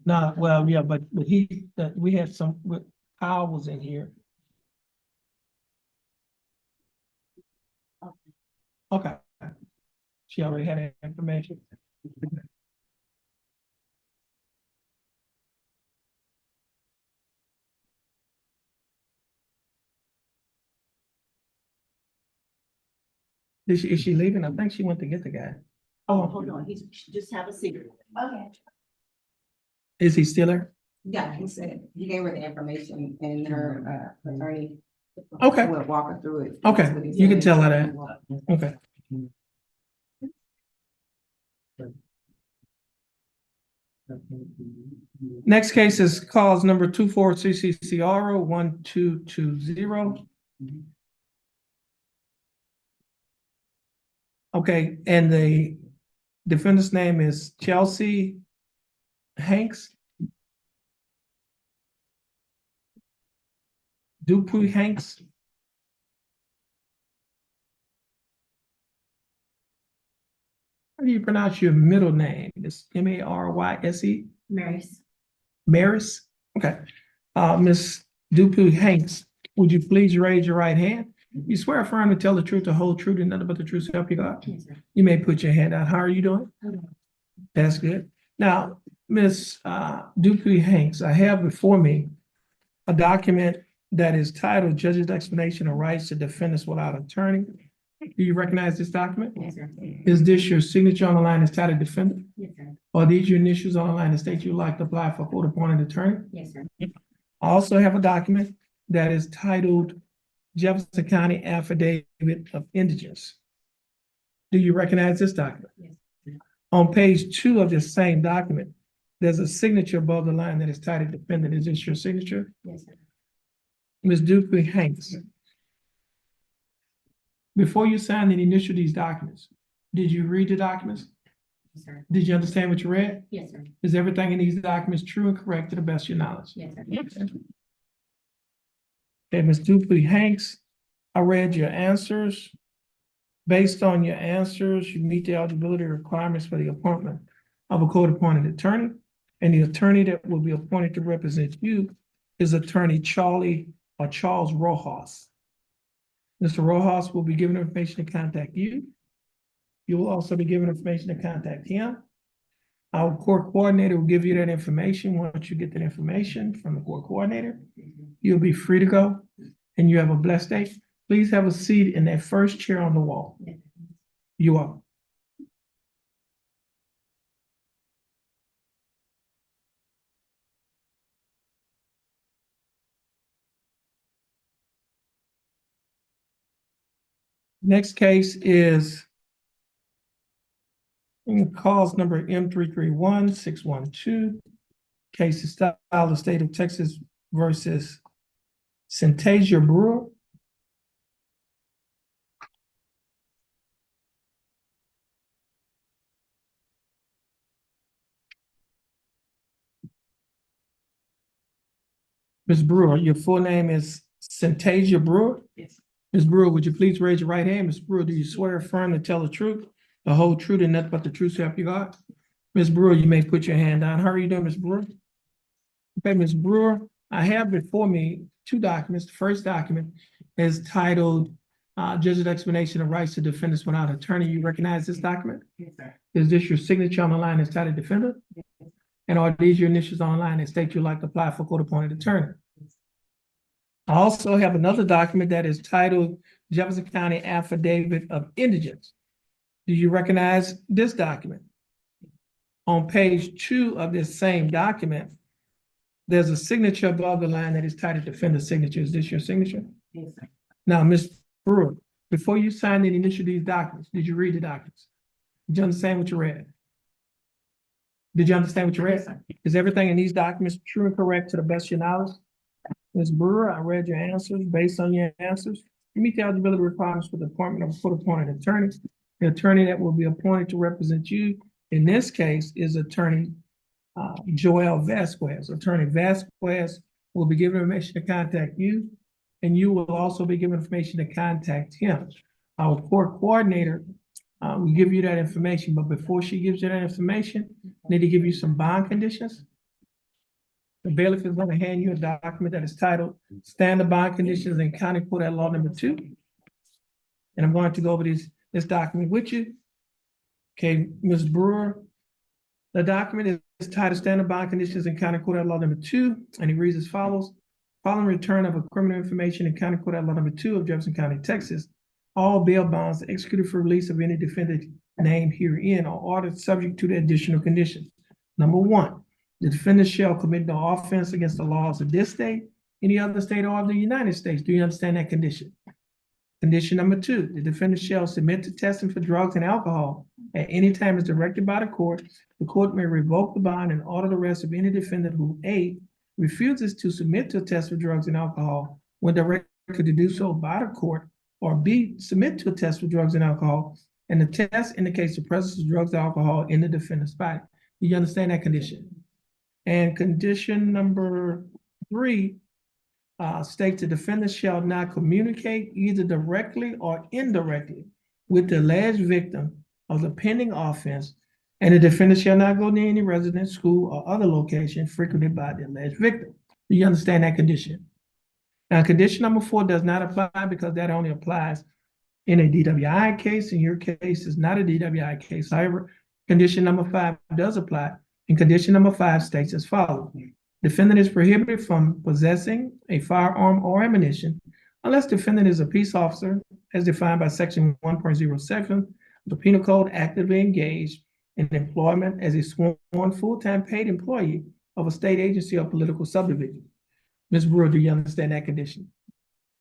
No, well, yeah, but we had some, Kyle was in here. Okay. She already had that information. Is she leaving? I think she went to get the guy. Oh, hold on, just have a seat. Okay. Is he still there? Yeah, he said, he gave her the information and her attorney. Okay. Will walk her through it. Okay, That's what he you can said. tell her that. Okay. Next case is cause number 24CCCR 1220. Okay, and the defendant's name is Chelsea Hanks. Dupuy Hanks. How do you pronounce your middle name? It's Maryse? Mary's. Maris? Okay. Ms. Dupuy Hanks, would you please raise your right hand? You swear affirm to tell the truth, the whole truth, and nothing but the truth, so help you God? Yes, sir. You may put your hand out. How are you doing? That's good. Now, Ms. Dupuy Hanks, I have before me a document that is titled Judge's Explanation of Rights to Defendants Without Attorney. Do you recognize this document? Yes, sir. Is this your signature on the line as titled defendant? Yes, sir. Or these your initials on the line that state you'd like to apply for court-appointed attorney? Yes, sir. I also have a document that is titled Jefferson County Affidavit of Indigence. Do you recognize this document? Yes. On page 2 of this same document, there's a signature above the line that is titled defendant. Is this your signature? Yes, sir. Ms. Dupuy Hanks, before you signed and initialed these documents, did you read the documents? Yes, sir. Did you understand what you read? Yes, sir. Is everything in these documents true and correct to the best of your knowledge? Yes, sir. Okay, Ms. Dupuy Hanks, I read your answers. Based on your answers, you meet the eligibility requirements for the appointment of a court-appointed attorney. And the attorney that will be appointed to represent you is Attorney Charles Rojas. Mr. Rojas will be given information to contact you. You will also be given information to contact him. Our court coordinator will give you that information. Once you get that information from the court coordinator, you'll be free to go and you have a blessed day. Please have a seat in that first chair on the wall. You are. Next case is cause number M331612. Case is styled the state of Texas versus Syntasia Brewer. Ms. Brewer, your full name is Syntasia Brewer? Yes. Ms. Brewer, would you please raise your right hand? Ms. Brewer, do you swear affirm to tell the truth, the whole truth, and nothing but the truth, so help you God? Ms. Brewer, you may put your hand down. How are you doing, Ms. Brewer? Okay, Ms. Brewer, I have before me 2 documents. The first document is titled Judge's Explanation of Rights to Defendants Without Attorney. You recognize this document? Yes, sir. Is this your signature on the line as titled defendant? Yes. And are these your initials on the line that state you'd like to apply for court-appointed attorney? I also have another document that is titled Jefferson County Affidavit of Indigence. Do you recognize this document? On page 2 of this same document, there's a signature above the line that is titled defendant signature. Is this your signature? Yes, sir. Now, Ms. Brewer, before you signed and initialed these documents, did you read the documents? Did you understand what you read? Did you understand what you read? Yes, sir. Is everything in these documents true and correct to the best of your knowledge? Ms. Brewer, I read your answers. Based on your answers, you meet the eligibility requirements for the appointment of a court-appointed attorney. The attorney that will be appointed to represent you in this case is Attorney Joel Vasquez. Attorney Vasquez will be given information to contact you, and you will also be given information to contact him. Our court coordinator will give you that information, but before she gives you that information, I need to give you some bond conditions. The bailiff is going to hand you a document that is titled Standard Bond Conditions in County Court at Law Number 2. And I'm going to go over this document with you. Okay, Ms. Brewer, the document is titled Standard Bond Conditions in County Court at Law Number 2, and it reads as follows. Following return of a criminal information in County Court at Law Number 2 of Jefferson County, Texas, all bail bonds executed for release of any defendant named herein are ordered subject to the additional conditions. Number 1, the defendant shall commit no offense against the laws of this state, any other state, or of the United States. Do you understand that condition? Condition number 2, the defendant shall submit to testing for drugs and alcohol at any time as directed by the court. The court may revoke the bond and order the arrest of any defendant who A, refuses to submit to a test for drugs and alcohol when directed to do so by the court, or B, submit to a test for drugs and alcohol, and the test indicates the presence of drugs or alcohol in the defendant's body. Do you understand that condition? And condition number 3 states the defendant shall not communicate either directly or indirectly with the alleged victim of the pending offense, and the defendant shall not go near any residence, school, or other location frequented by the alleged victim. Do you understand that condition? Now, condition number 4 does not apply because that only applies in a DWI case. In your case, it's not a DWI case. However, condition number 5 does apply, and condition number 5 states as follows. Defendant is prohibited from possessing a firearm or ammunition unless defendant is a peace officer as defined by section 1.07 of the Penal Code, actively engaged in employment as a sworn full-time paid employee of a state agency or political subdivision. Ms. Brewer, do you understand that condition?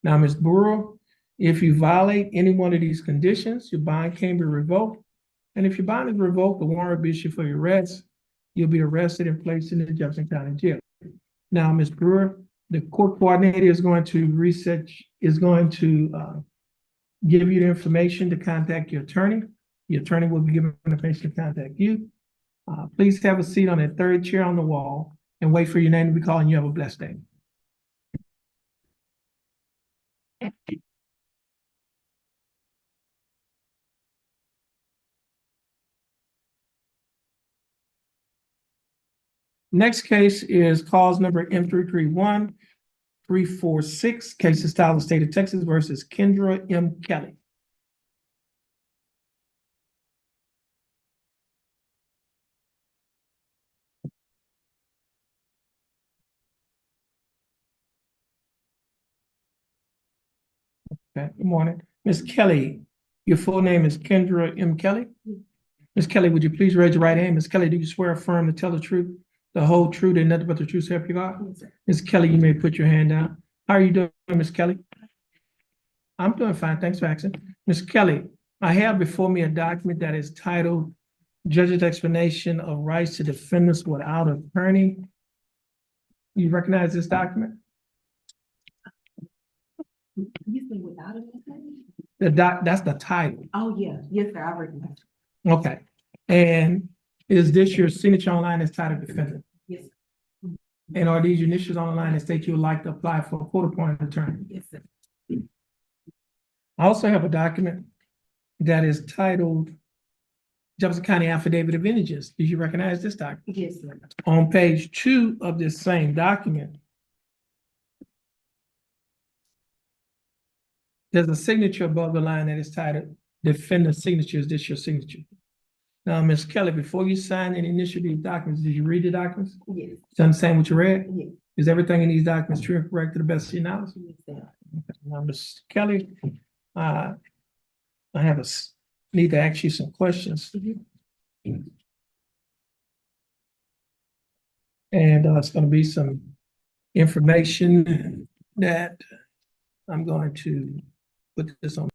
Now, Ms. Brewer, if you violate any one of these conditions, your bond can be revoked. And if your bond is revoked, the warrant will be issued for your arrest. You'll be arrested and placed in the Jefferson County Jail. Now, Ms. Brewer, the court coordinator is going to give you the information to contact your attorney. Your attorney will be given the information to contact you. Please have a seat on that third chair on the wall and wait for your name to be called, and you have a blessed day. Next case is cause number M331346, case is style of state of Texas versus Kendra M. Kelly. Okay, good morning. Ms. Kelly, your full name is Kendra M. Kelly? Ms. Kelly, would you please raise your right hand? Ms. Kelly, do you swear or affirm to tell the truth, the whole truth, and nothing but the truth, so help you God? Yes, sir. Ms. Kelly, you may put your hand down. How are you doing, Ms. Kelly? I'm doing fine, thanks for asking. Ms. Kelly, I have before me a document that is titled Judge's Explanation of Rights to Defendants Without Attorney. You recognize this document? You say without it? That's the title. Oh, yeah, yes, sir, I recognize. Okay. And is this your signature online as titled defendant? Yes, And are these your initials on the line that state you would like to apply for a court-appointed attorney? yes, sir. I also have a document that is titled Jefferson County Affidavit of Indigence. Did you recognize this document? Yes, sir. On page 2 of this same document, there's a signature above the line that is titled Defendant Signature. Is this your signature? Now, Ms. Kelly, before you sign and initial these documents, did you read the documents? Yes, Do you understand what you read? yes, Is everything in these documents true and correct to the best of your knowledge? yes, sir. Now, Ms. Kelly, I need to ask you some questions. And it's going to be some information that I'm going to put this on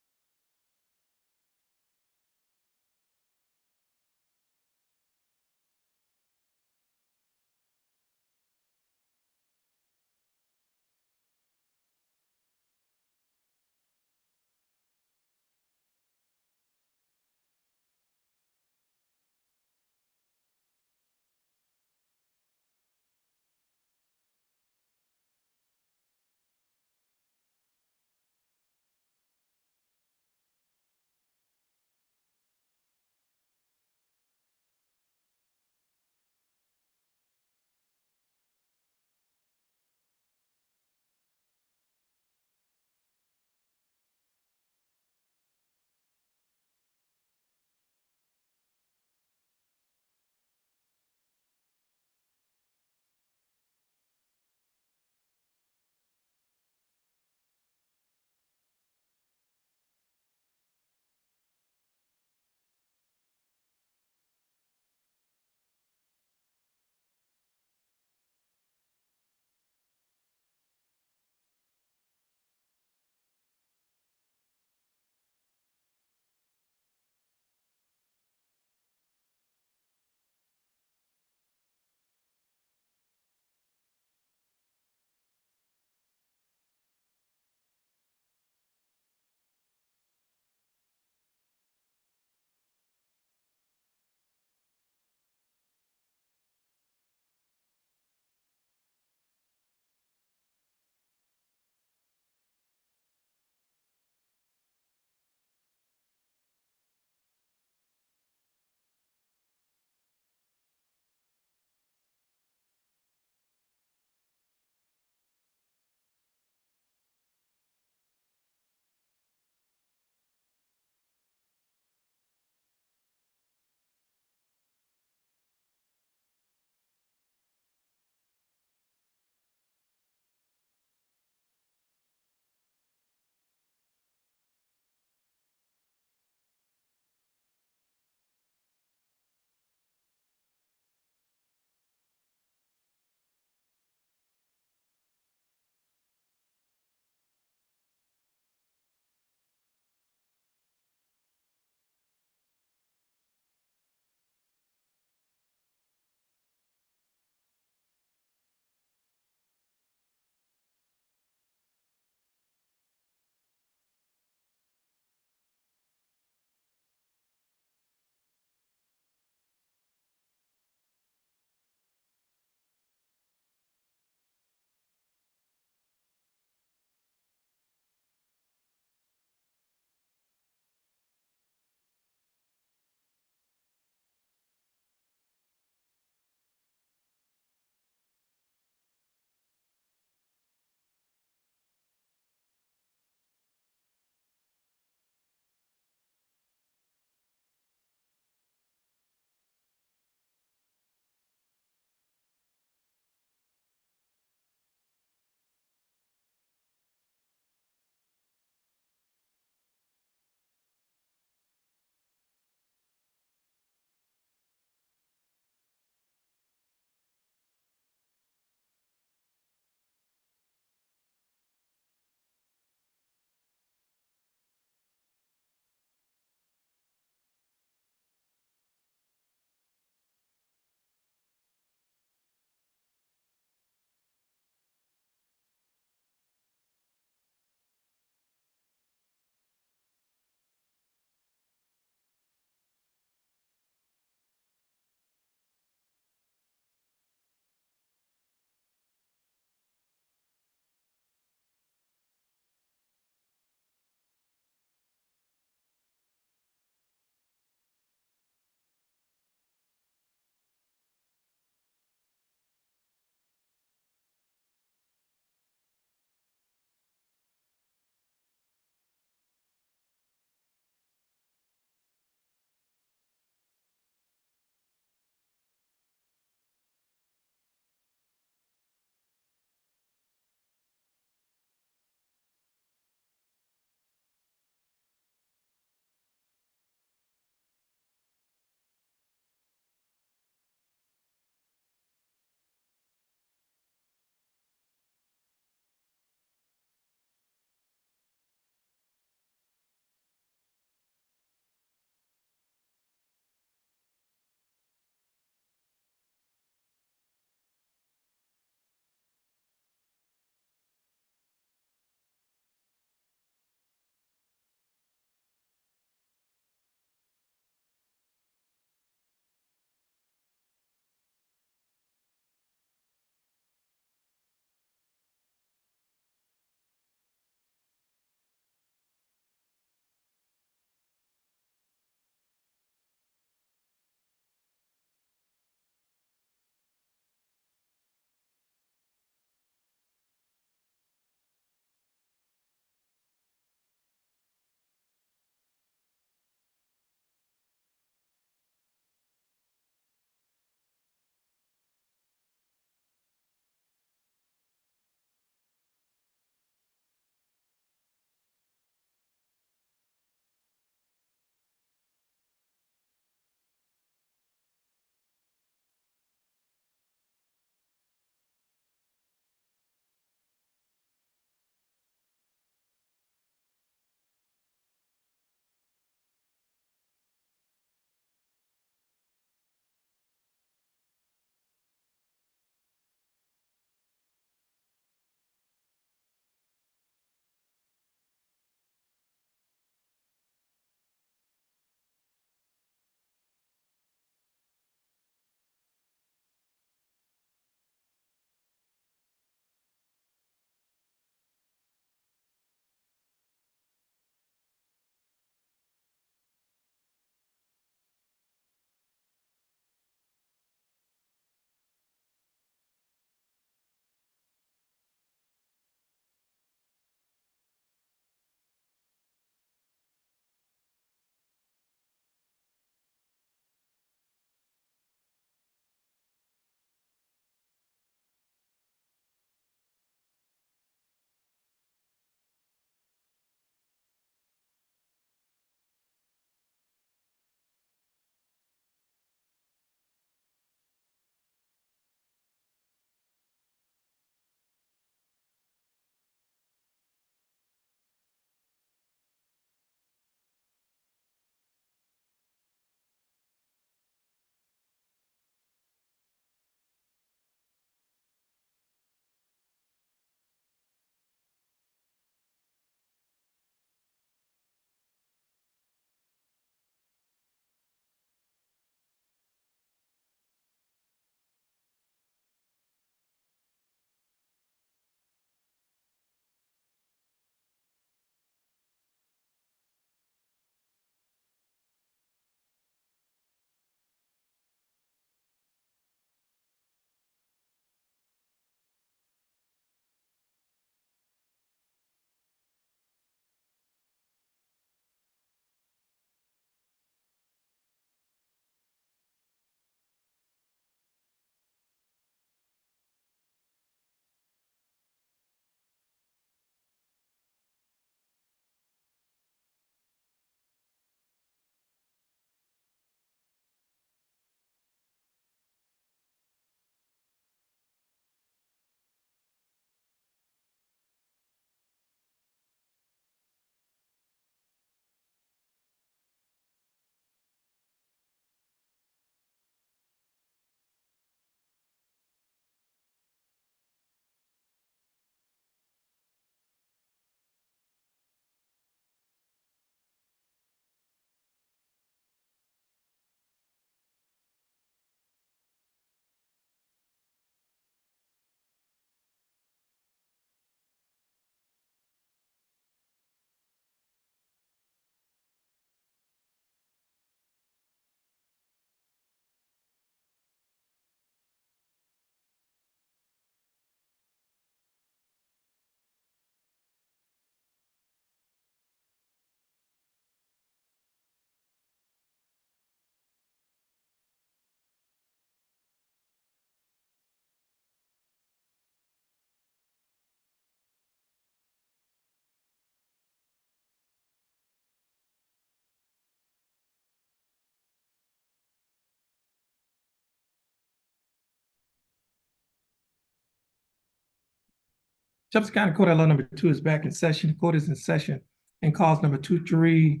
Jefferson County Court Law number 2 is back in session. The court is in session and calls number 23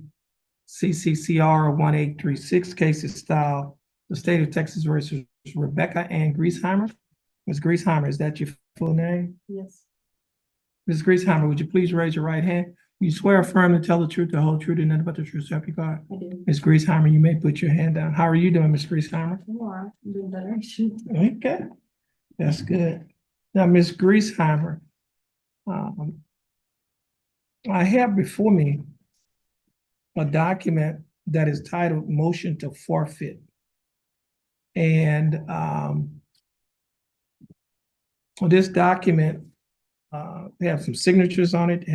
CCCR 1836 cases style. The state of Texas versus Rebecca Ann Griesheimer. Ms. Griesheimer, is that your full name? Yes. Ms. Griesheimer, would you please raise your right hand? You swear affirm to tell the truth, the whole truth, and nothing but the truth, so help you God. I do. Ms. Griesheimer, you may put your hand down. How are you doing, Ms. Griesheimer? I'm doing better. Okay, that's good. Now, Ms. Griesheimer, um, I have before me a document that is titled Motion to Forfeit. And this document, they have some signatures on it.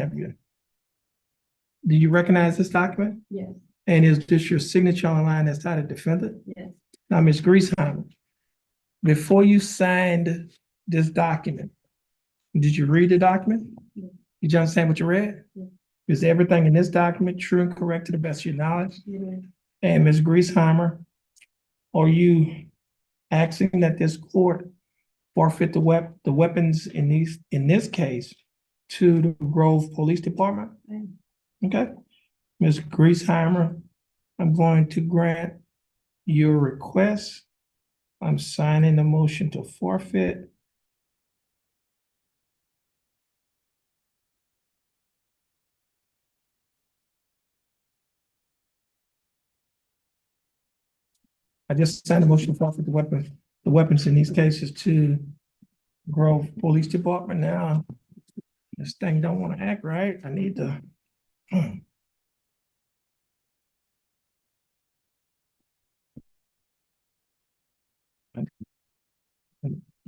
Do you recognize this document? Yes, And is this your signature on the line that's titled Defendant? yes, Now, Ms. Griesheimer, before you signed this document, did you read the document? Yes. Did you understand what you read? Yes. Is everything in this document true and correct to the best of your knowledge? yes, And Ms. Griesheimer, are you asking that this court forfeit the weapons in this case to the Grove Police Department? Okay. Ms. Griesheimer, I'm going to grant your request. I'm signing the motion to forfeit. I just signed a motion to forfeit the weapons in these cases to Grove Police Department. Now, this thing don't want to act right. I need to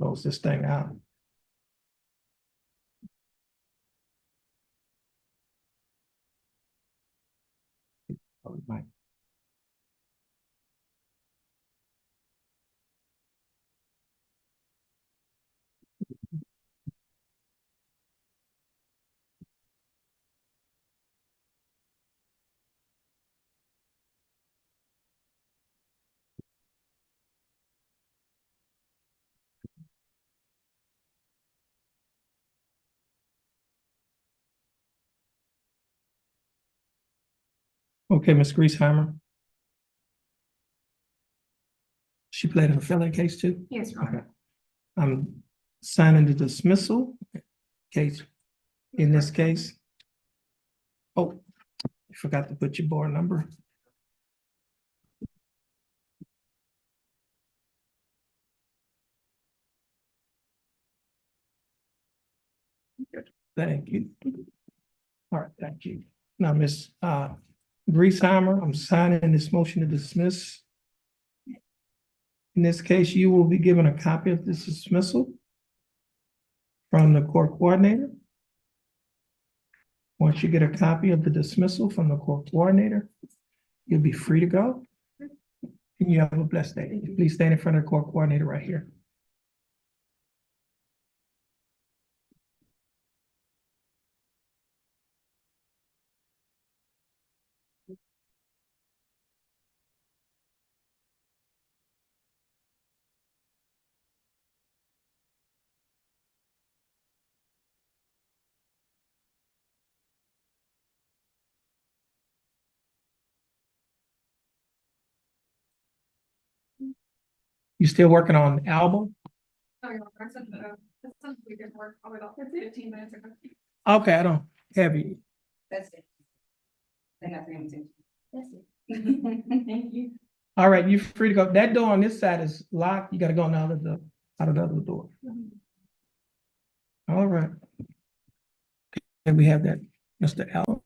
close this thing out. Okay, Ms. Griesheimer. She played in a felony case too? Yes, Your Okay. Honor. I'm signing the dismissal case in this case. Oh, I forgot to put your board number. Thank you. All right, thank you. Now, Ms. Griesheimer, I'm signing this motion to dismiss. In this case, you will be given a copy of this dismissal from the court coordinator. Once you get a copy of the dismissal from the court coordinator, you'll be free to go. And you have a blessed day. Please stand in front of the court coordinator right here. You still working on the album? We did work probably about 15 minutes ago. Okay, I don't have you. That's it. They're not paying attention. that's it. Thank you. All right, you're free to go. That door on this side is locked. You gotta go out of the other door. All right. And we have that, Mr. Allen.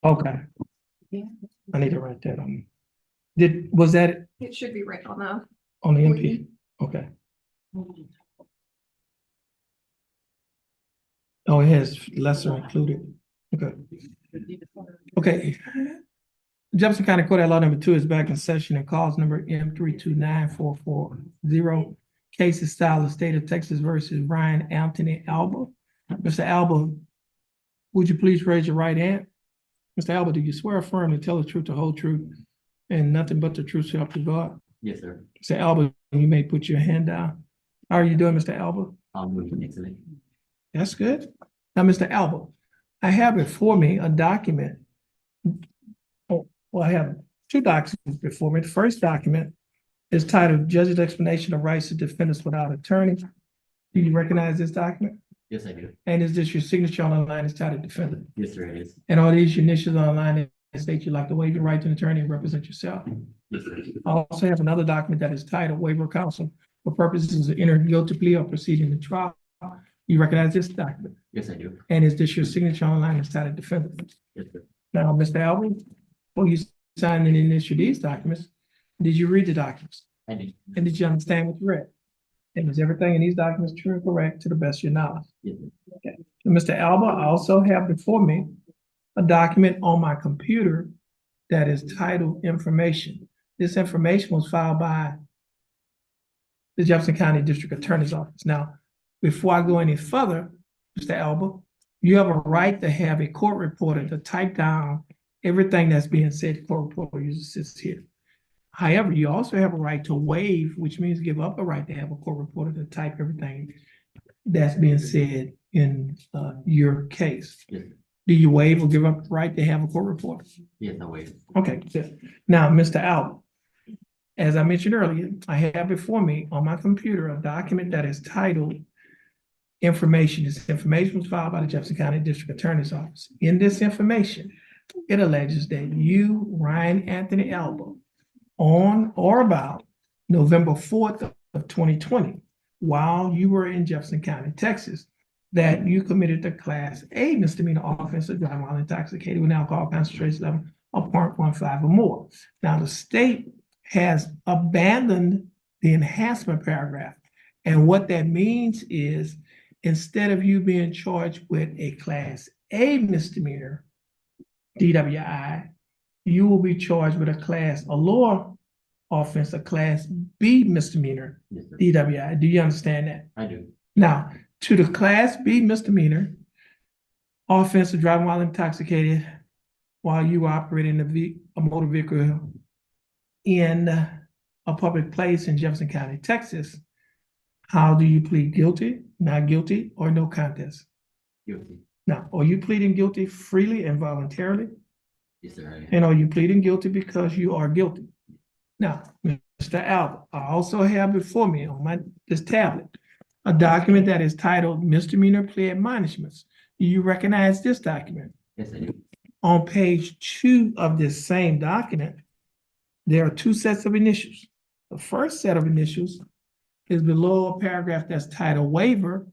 Okay. Yeah. I need to write that on. Was that It should be right on the, on the MP? Okay. Oh, it has lesser included. Okay. Okay. Jefferson County Court at Law number 2 is back in session and calls number M329440. Case is style of State of Texas versus Ryan Anthony Alba. Mr. Alba, would you please raise your right hand? Mr. Alba, do you swear or affirm to tell the truth, the whole truth, and nothing but the truth so help you God? Yes, sir. Mr. Alba, you may put your hand down. How are you doing, Mr. Alba? I'm doing excellent. That's good. Now, Mr. Alba, I have before me a document. Oh, well, I have two documents before me. The first document is titled Judge's Explanation of Rights to Defendants Without Attorney. Do you recognize this document? Yes, I do. And is this your signature on the line? It's titled Defendant. Yes, sir, it is. And are these your initials on the line that state you'd like to waive your right to an attorney and represent yourself? Yes, sir. I also have another document that is titled Waiver of Counsel for purposes of entering guilty plea or proceeding to trial. You recognize this document? Yes, I do. And is this your signature on the line? It's titled Defendant. Yes, sir. Now, Mr. Alvin, before you signed and initialed these documents, did you read the documents? I did. And did you understand what you read? And is everything in these documents true and correct to the best of your knowledge? Yes, sir. And Mr. Alba, I also have before me a document on my computer that is titled Information. This information was filed by the Jefferson County District Attorney's Office. Now, before I go any further, Mr. Alba, you have a right to have a court reporter to type down everything that's being said. The court reporter usually sits here. However, you also have a right to waive, which means give up a right to have a court reporter to type everything that's being said in your case. Yes, Do you waive or give up the right to have a court reporter? yes, I waive. Okay, good. Now, Mr. Alba, as I mentioned earlier, I have before me on my computer a document that is titled Information. This information was filed by the Jefferson County District Attorney's Office. In this information, it alleges that you, Ryan Anthony Alba, on or about November 4th of 2020, while you were in Jefferson County, Texas, that you committed the Class A misdemeanor offense of driving while intoxicated with alcohol concentration level of 0.15 or more. Now, the state has abandoned the enhancement paragraph. And what that means is instead of you being charged with a Class A misdemeanor, DWI, you will be charged with a lower offense, a Class B misdemeanor, Yes, sir. DWI. Do you understand that? I do. Now, to the Class B misdemeanor, offense of driving while intoxicated while you were operating a motor vehicle in a public place in Jefferson County, Texas, how do you plead? Guilty, not guilty, or no contest? Guilty. Now, are you pleading guilty freely and voluntarily? Yes, sir, I am. And are you pleading guilty because you are guilty? Now, Mr. Albert, I also have before me on this tablet a document that is titled Misdemeanor Plea Admonishments. Do you recognize this document? Yes, I do. On page 2 of this same document, there are two sets of initials. The first set of initials is below a paragraph that's titled Waiver,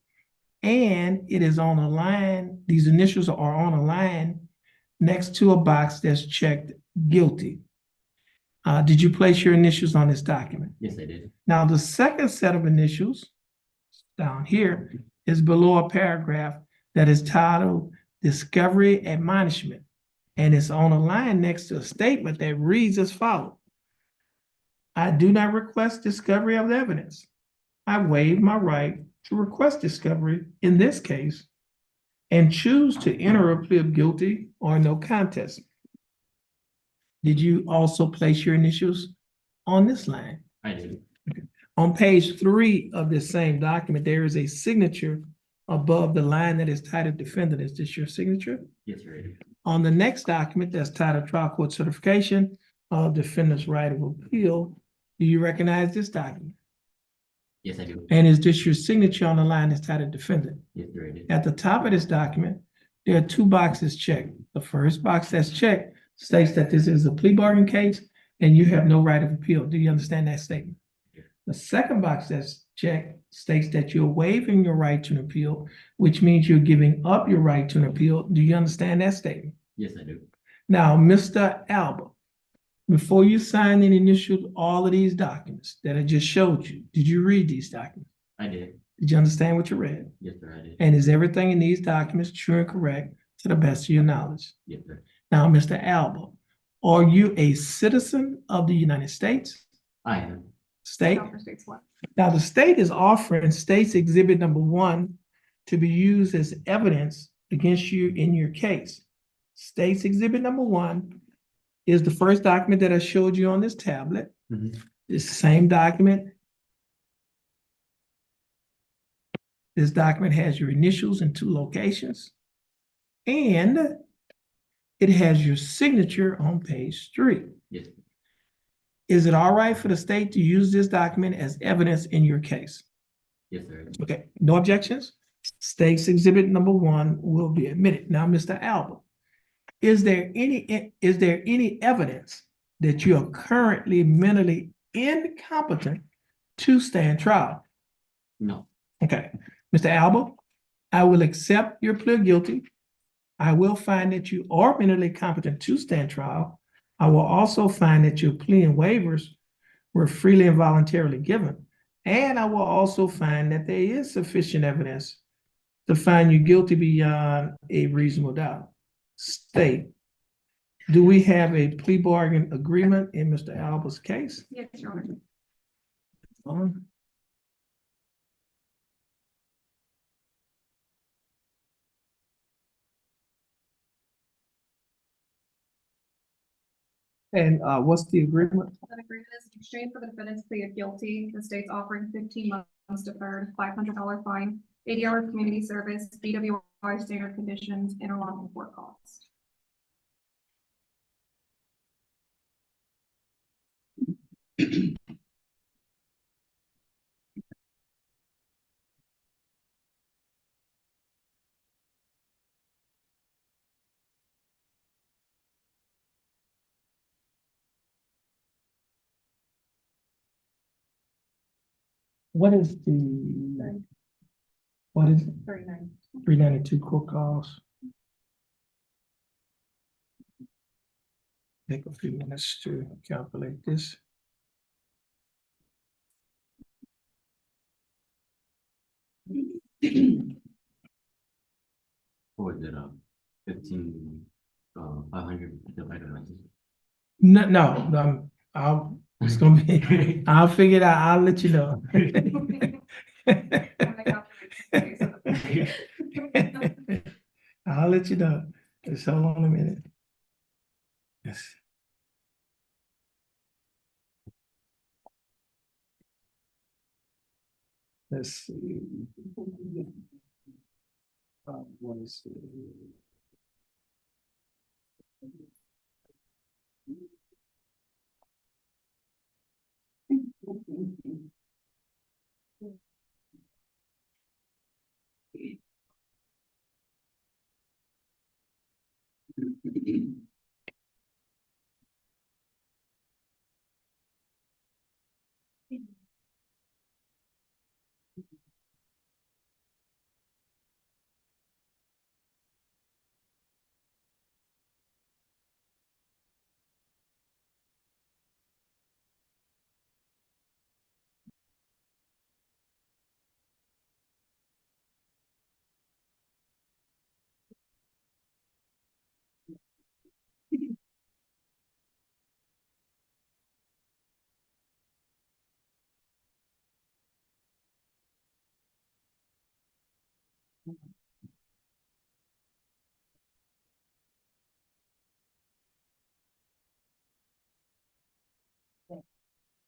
and it is on a line. These initials are on a line next to a box that's checked Guilty. Did you place your initials on this document? Yes, I did. Now, the second set of initials down here is below a paragraph that is titled Discovery Admonishment. And it's on a line next to a statement that reads as follows. I do not request discovery of the evidence. I waive my right to request discovery in this case and choose to enter a plea of guilty or no contest. Did you also place your initials on this line? I did. On page 3 of this same document, there is a signature above the line that is titled Defendant. Is this your signature? Yes, sir, I do. On the next document that's titled Trial Court Certification of Defendant's Right of Appeal, do you recognize this document? Yes, I do. And is this your signature on the line that's titled Defendant? Yes, sir, I did. At the top of this document, there are two boxes checked. The first box that's checked states that this is a plea bargain case and you have no right of appeal. Do you understand that statement? The second box that's checked states that you're waiving your right to an appeal, which means you're giving up your right to an appeal. Do you understand that statement? Yes, I do. Now, Mr. Albert, before you sign and initialed all of these documents that I just showed you, did you read these documents? I did. Did you understand what you read? Yes, sir, I did. And is everything in these documents true and correct to the best of your knowledge? Yes, sir. Now, Mr. Albert, are you a citizen of the United States? I am. State? California State's what? Now, the state is offering State's Exhibit Number 1 to be used as evidence against you in your case. State's Exhibit Number 1 is the first document that I showed you on this tablet. Mhm. It's the same document. This document has your initials in 2 locations. And it has your signature on page 3. Yes. Is it all right for the state to use this document as evidence in your case? Yes, sir. Okay, no objections? State's Exhibit Number 1 will be admitted. Now, Mr. Albert, is there any evidence that you are currently mentally incompetent to stand trial? No. Okay, Mr. Albert, I will accept your plea of guilty. I will find that you are mentally competent to stand trial. I will also find that your plea and waivers were freely and voluntarily given. And I will also find that there is sufficient evidence to find you guilty beyond a reasonable doubt. State, do we have a plea bargain agreement in Mr. Albert's case? Yes, Your Honor. And what's the agreement? That agreement is in exchange for the defendant's plea of guilty. The state's offering 15 months deferred, $500 fine, 80 hours community service, DWI standard conditions, interlock court costs. What is the, what is it? 39. 392 court calls. Take a few minutes to calculate this. Or is it 15, 500 divided by 2? No, it's gonna be, I'll figure it out, I'll let you know. I'll let you know. Just hold on a minute. Yes. Let's see. What is it?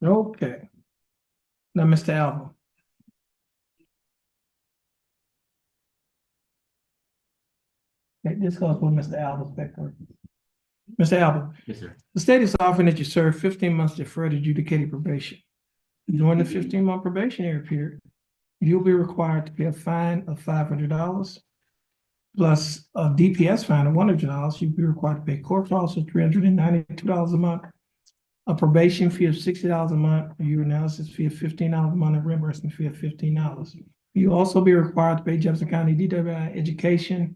Okay. Now, Mr. Alvin. This goes with Mr. Alvin's background. Mr. Alvin, Yes, sir. the state is offering that you serve 15 months deferred adjudicated probation. During the 15-month probationary period, you'll be required to pay a fine of $500 plus a DPS fine of $100. You'll be required to pay court costs of $392 a month, a probation fee of $60 a month, a urinalysis fee of $15 a month, and reimbursement fee of $15. You also be required to pay Jefferson County DWI education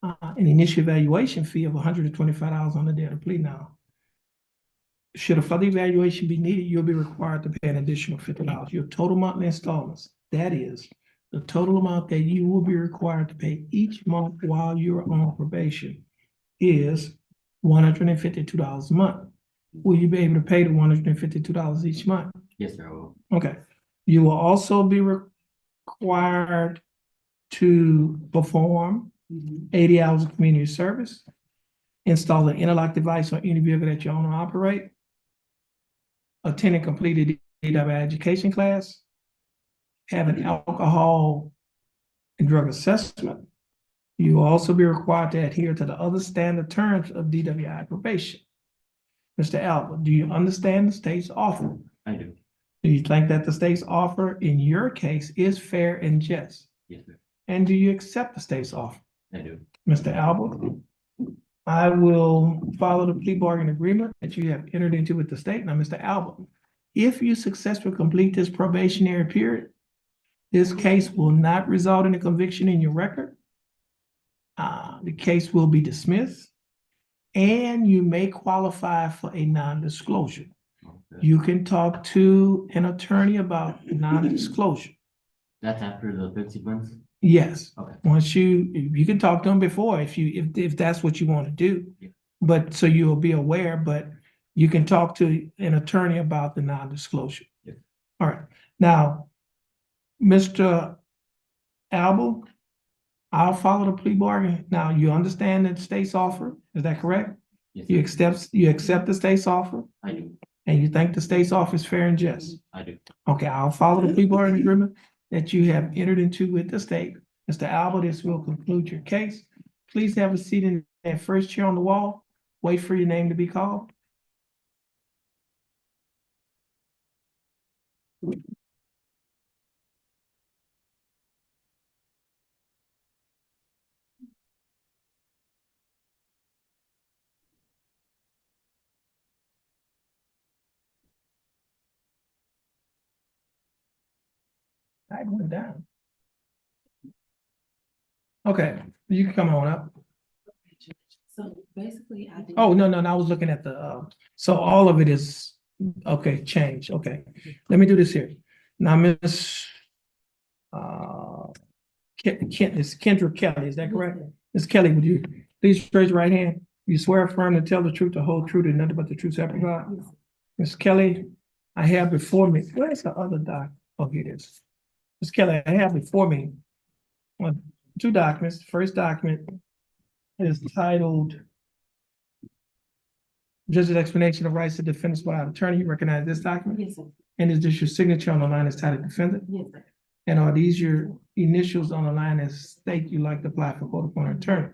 an initial evaluation fee of $125 on the day of the plea now. Should a further evaluation be needed, you'll be required to pay an additional $50. Your total monthly installments, that is the total amount that you will be required to pay each month while you're on probation, is $152 a month. Will you be able to pay the $152 each month? Yes, sir, I will. Okay. You will also be required to perform 80 hours of community service, install an interlock device on any vehicle that you own or operate, attend and complete a DW education class, have an alcohol and drug assessment. You will also be required to adhere to the other standard terms of DWI probation. Mr. Albert, do you understand the state's offer? I do. Do you think that the state's offer in your case is fair and just? Yes, sir, And do you accept the state's offer? I do. Mr. Albert, I will follow the plea bargain agreement that you have entered into with the state. Now, Mr. Albert, if you successfully complete this probationary period, this case will not result in a conviction in your record. The case will be dismissed, and you may qualify for a non-disclosure. Okay. You can talk to an attorney about non-disclosure. That's after the 50 months? Yes. Okay. Once you can talk to them before if that's what you want to do. Yeah. But so you'll be aware, but you can talk to an attorney about the non-disclosure. Yeah. All right. Now, Mr. Albel, I'll follow the plea bargain. Now, you understand the state's offer, is that correct? Yes, You sir, accept the state's offer, I do. and you think the state's offer is fair and just? I do. Okay, I'll follow the plea bargain agreement that you have entered into with the state. Mr. Albert, this will conclude your case. Please have a seat in that first chair on the wall. Wait for your name to be called. I went down. Okay, you can come on up. So basically, I did. Oh, no, I was looking at so all of it is, okay, change, okay. Let me do this here. Now, Miss it's Kendra Kelly, is that correct? Ms. Kelly, would you please raise your right hand? You swear affirm to tell the truth, the whole truth, and nothing but the truth, so help you God? Ms. Kelly, I have before me, where's the other doc? Oh, here it is. Ms. Kelly, I have before me two documents. The first document is titled Judge's Explanation of Rights to Defendants without Attorney. You recognize this document? Yes, sir. And is this your signature on the line as titled defendant? Yes, sir. And are these your initials on the line as state you like to apply for court-appointed attorney?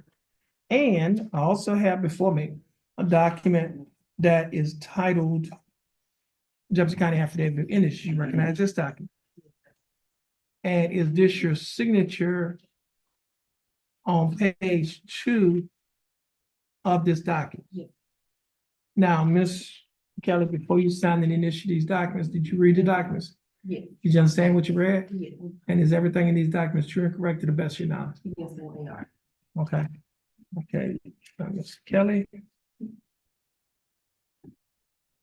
And I also have before me a document that is titled Jefferson County Affidavit of Innocence. You recognize this document? And is this your signature on page 2 of this document? Yes. Now, Ms. Kelly, before you signed and initiated these documents, did you read the documents? Yes. Did you understand what you read? Yes, And is everything in these documents true and correct to the best of your knowledge? yes, sir, they are. Okay. Okay, Ms. Kelly.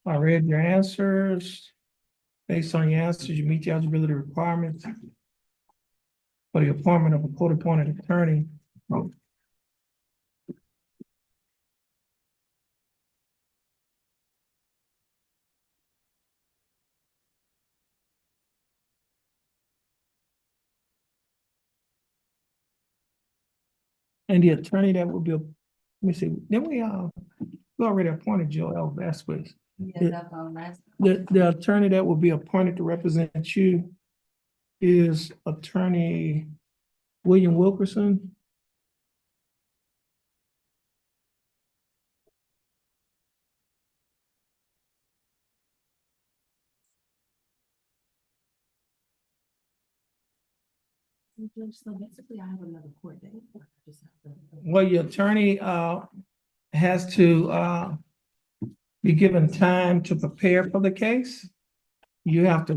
I read your answers. Based on your answers, you meet the eligibility requirements for the appointment of a court-appointed attorney. And the attorney that will be, let me see, then we already appointed Joel Vasquez. Yes, that's on last. The attorney that will be appointed to represent you is Attorney William Wilkerson. So basically, I have another court date. I just have to- Well, your attorney has to be given time to prepare for the case. You have to,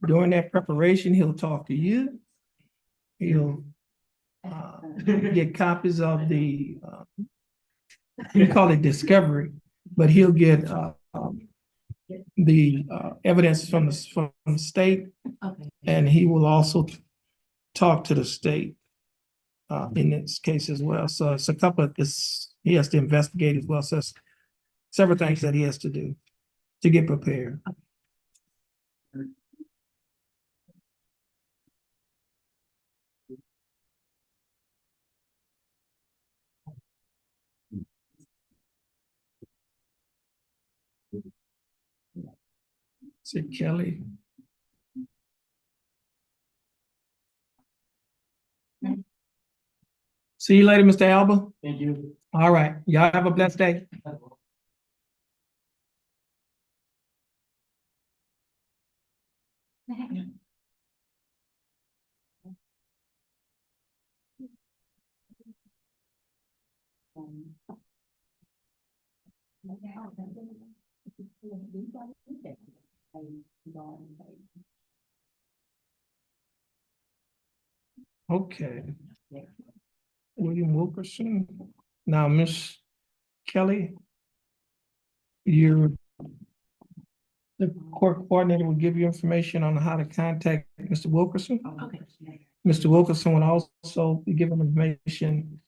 during that preparation, he'll talk to you. He'll get copies of the, we call it discovery, but he'll get, the, evidence from the state, Okay. and he will also talk to the state, in this case as well. So it's a couple of this, he has to investigate as well. So it's several things that he has to do to get prepared. See Kelly. See you later, Mr. Alba. Thank you. All right. Y'all have a blessed day. Okay. William Wilkerson. Now, Miss Kelly, you're the court coordinator will give you information on how to contact Mr. Wilkerson. Okay. Mr. Wilkerson will also be given information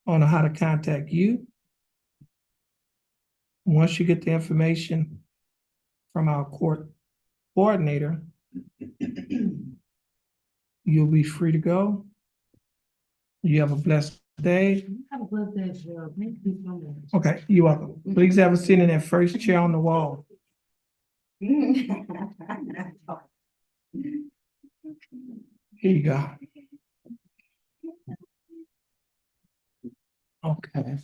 on how to contact you. Once you get the information from our court coordinator, you'll be free to go. You have a blessed day. Have a good day as well. Thank you so much. Okay, you're welcome. Please have a seat in that first chair on the wall. Here you go. Okay.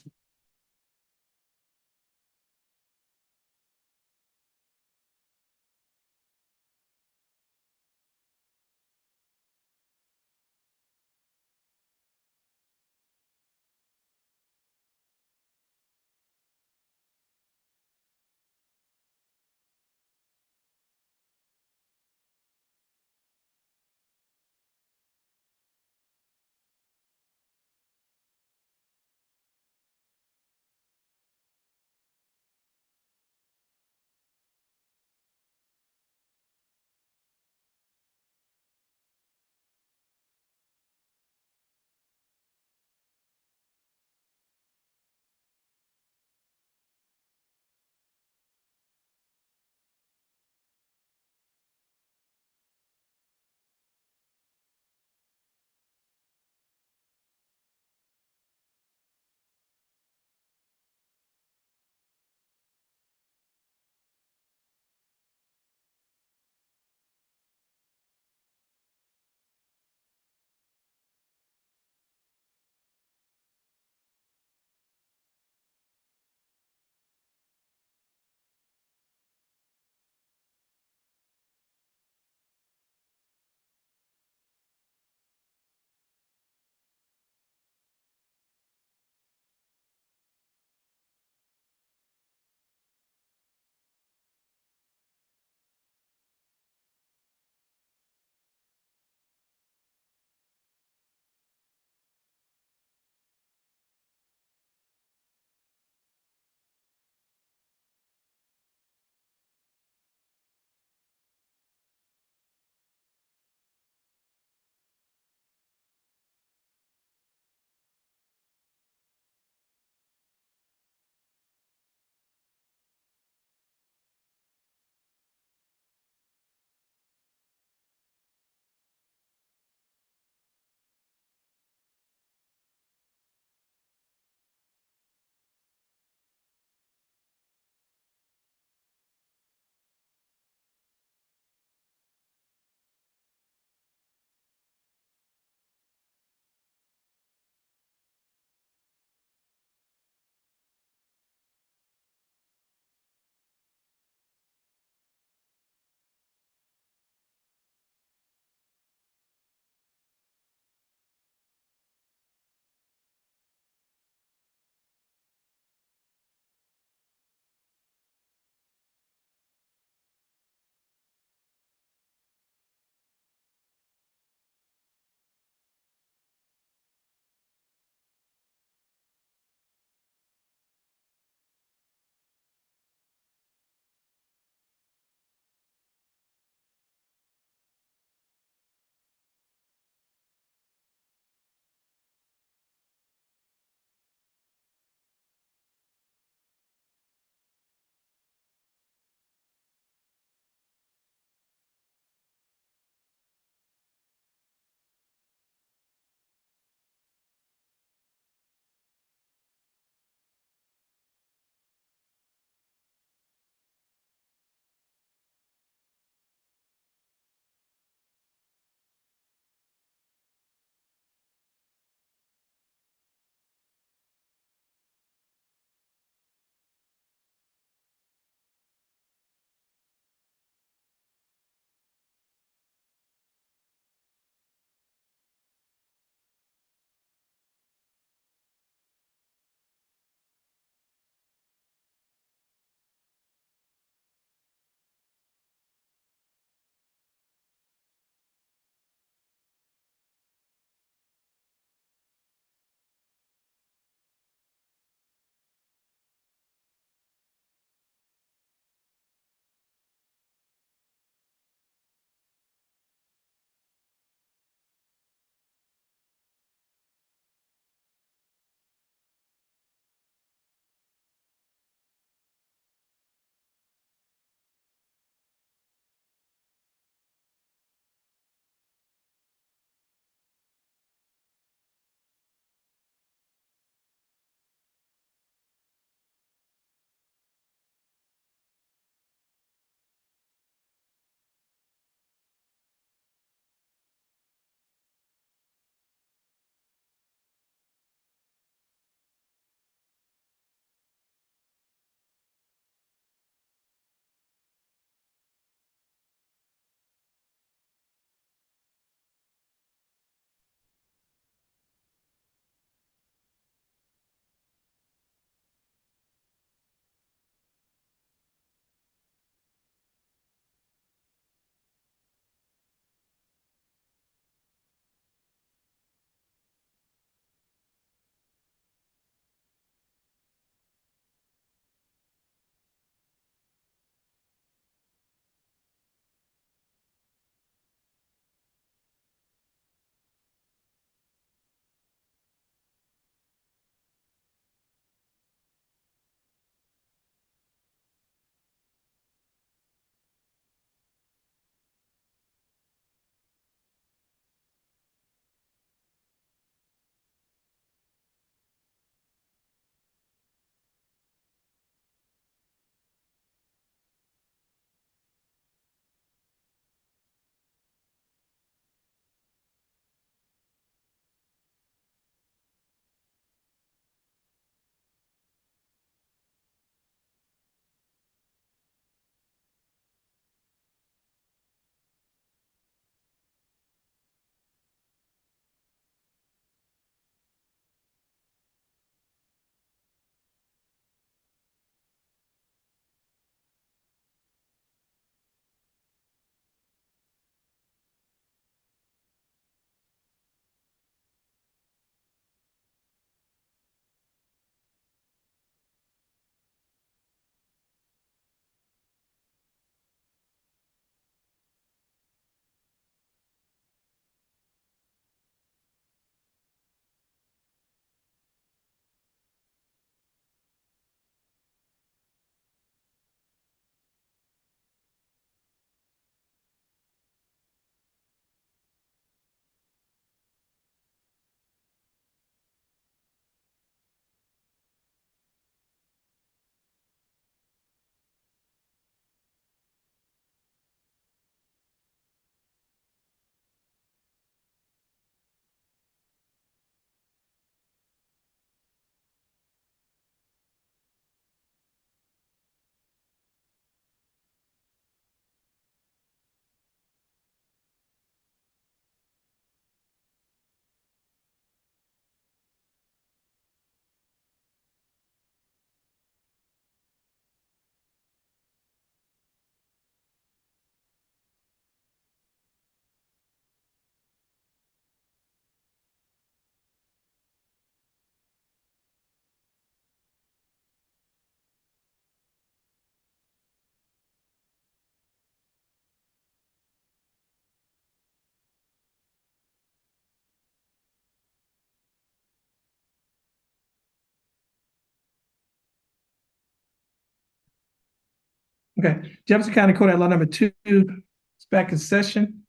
Okay, Jefferson County Court at law number 2 is back in session.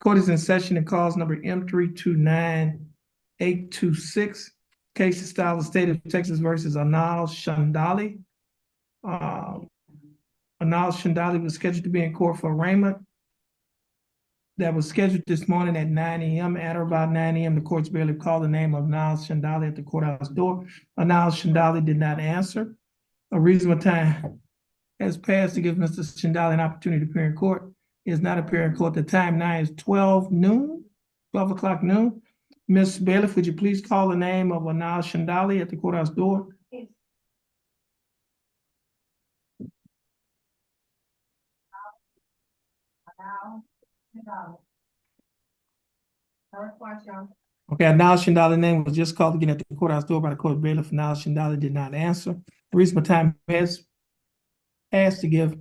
Court is in session and calls number M329826. Case is style of state of Texas versus Anal Shandali. Anal Shandali was scheduled to be in court for arraignment. That was scheduled this morning at 9 a.m. At or about 9 a.m., the court's barely called the name of Anal Shandali at the courthouse door. Anal Shandali did not answer. A reasonable time has passed to give Mr. Shandali an opportunity to appear in court. He is not appearing in court. The time now is 12 o'clock noon. Ms. Bailiff, would you please call the name of Anal Shandali at the courthouse door? Okay, Anal Shandali's name was just called again at the courthouse door by the court bailiff. Anal Shandali did not answer. The reasonable time has passed to give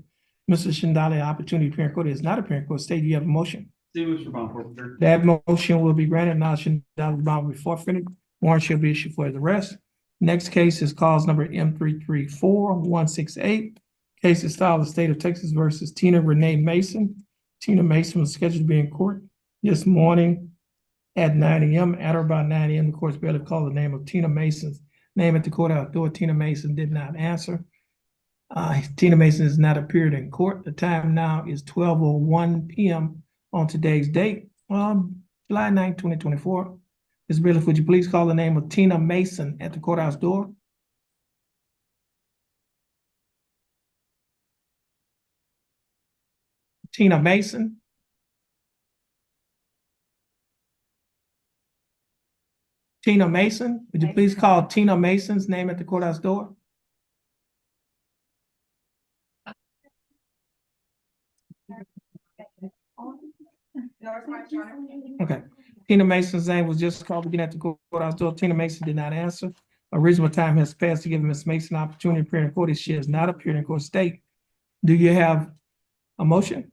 Mr. Shandali an opportunity to appear in court. He is not appearing in court. State, you have a motion. Steve moves for bond forfeiture. That motion will be granted. Anal Shandali's bond will be forfeited. Warrant shall be issued for his arrest. Next case is cause number M334168. Case is filed in the state of Texas versus Tina Renee Mason. Tina Mason was scheduled to be in court this morning at 9 a.m. At or about 9 a.m., the court's bailiff called the name of Tina Mason's name at the courthouse door. Tina Mason did not answer. Tina Mason has not appeared in court. The time now is 12:01 p.m. on today's date, July 9, 2024. Ms. Bailiff, would you please call the name of Tina Mason at the courthouse door? Tina Mason. Tina Mason, would you please call Tina Mason's name at the courthouse door? Okay, Tina Mason's name was just called again at the courthouse door. Tina Mason did not answer. A reasonable time has passed to give Ms. Mason an opportunity to appear in court if she has not appeared in court. State, do you have a motion?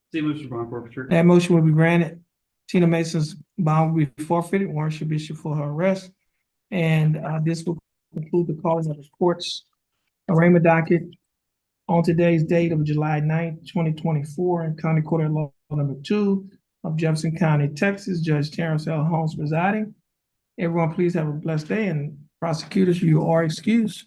Steve moves for bond forfeiture. That motion will be granted. Tina Mason's bond will be forfeited. Warrant should be issued for her arrest. And this will conclude the calling of the court's arraignment docket on today's date of July 9th, 2024, in County Court at Law number 2 of Jefferson County, Texas. Judge Terrence L. Holmes presiding. Everyone, please have a blessed day, and prosecutors, you are excused.